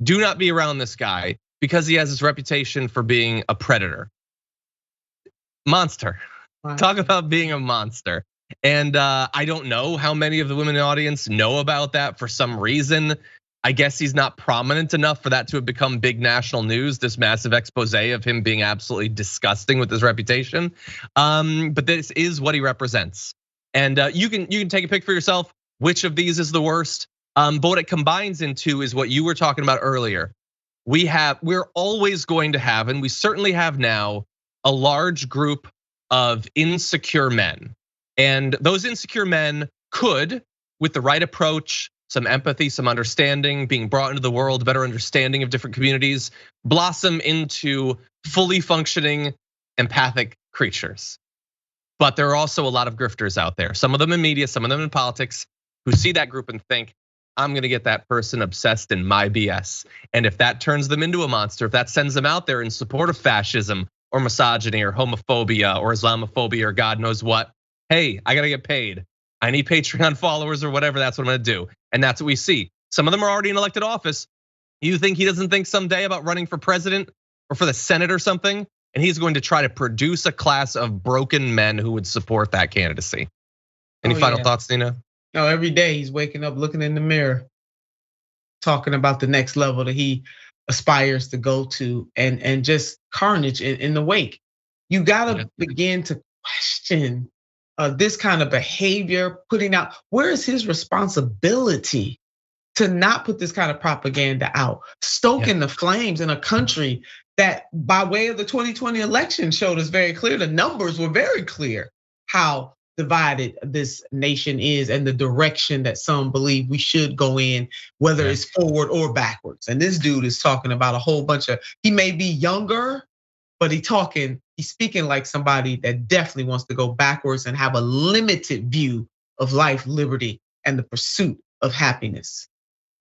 Do not be around this guy because he has this reputation for being a predator. Monster. Wow. Talk about being a monster. And I don't know how many of the women in the audience know about that for some reason. I guess he's not prominent enough for that to have become big national news, this massive expose of him being absolutely disgusting with his reputation. But this is what he represents. And you can take a pick for yourself, which of these is the worst. But what it combines into is what you were talking about earlier. We're always going to have, and we certainly have now, a large group of insecure men. And those insecure men could, with the right approach, some empathy, some understanding, being brought into the world, better understanding of different communities, blossom into fully functioning, empathic creatures. But there are also a lot of grifters out there, some of them in media, some of them in politics, who see that group and think, I'm gonna get that person obsessed in my BS. And if that turns them into a monster, if that sends them out there in support of fascism or misogyny or homophobia or Islamophobia or God knows what, hey, I gotta get paid. I need Patreon followers or whatever, that's what I'm gonna do. And that's what we see. Some of them are already in elected office. You think he doesn't think someday about running for president or for the Senate or something? And he's going to try to produce a class of broken men who would support that candidacy. Any final thoughts, Nina? No, every day he's waking up, looking in the mirror, talking about the next level that he aspires to go to, and just carnage in the wake. You gotta begin to question this kind of behavior, putting out, where is his responsibility to not put this kind of propaganda out, stoking the flames in a country that by way of the 2020 election showed us very clear, the numbers were very clear how divided this nation is and the direction that some believe we should go in, whether it's forward or backwards. And this dude is talking about a whole bunch of, he may be younger, but he's speaking like somebody that definitely wants to go backwards and have a limited view of life, liberty, and the pursuit of happiness.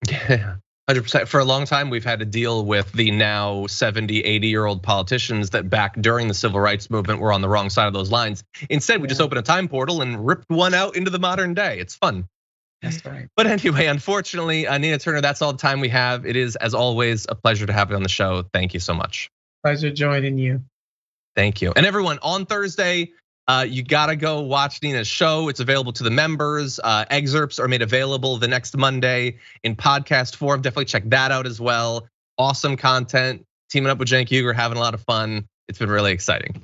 Yeah, 100%. For a long time, we've had to deal with the now 70, 80-year-old politicians that back during the civil rights movement were on the wrong side of those lines. Instead, we just opened a time portal and ripped one out into the modern day. It's fun. That's right. But anyway, unfortunately, Nina Turner, that's all the time we have. It is, as always, a pleasure to have you on the show. Thank you so much. Pleasure joining you. Thank you. And everyone, on Thursday, you gotta go watch Nina's show. It's available to the members. Excerpts are made available the next Monday in podcast form. Definitely check that out as well. Awesome content. Teaming up with Cenk Uygur, having a lot of fun. It's been really exciting.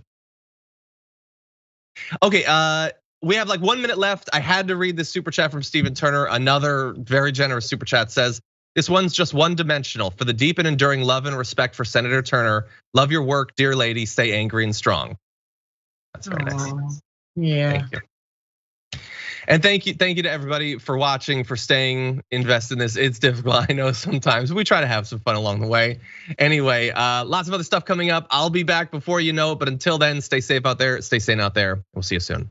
Okay, we have like 1 minute left. I had to read this super chat from Stephen Turner. Another very generous super chat says, this one's just one-dimensional. For the deep and enduring love and respect for Senator Turner, love your work, dear lady, stay angry and strong. That's very nice. Yeah. Thank you. And thank you to everybody for watching, for staying invested in this. It's difficult, I know sometimes. We try to have some fun along the way. Anyway, lots of other stuff coming up. I'll be back before you know it, but until then, stay safe out there, stay sane out there. We'll see you soon.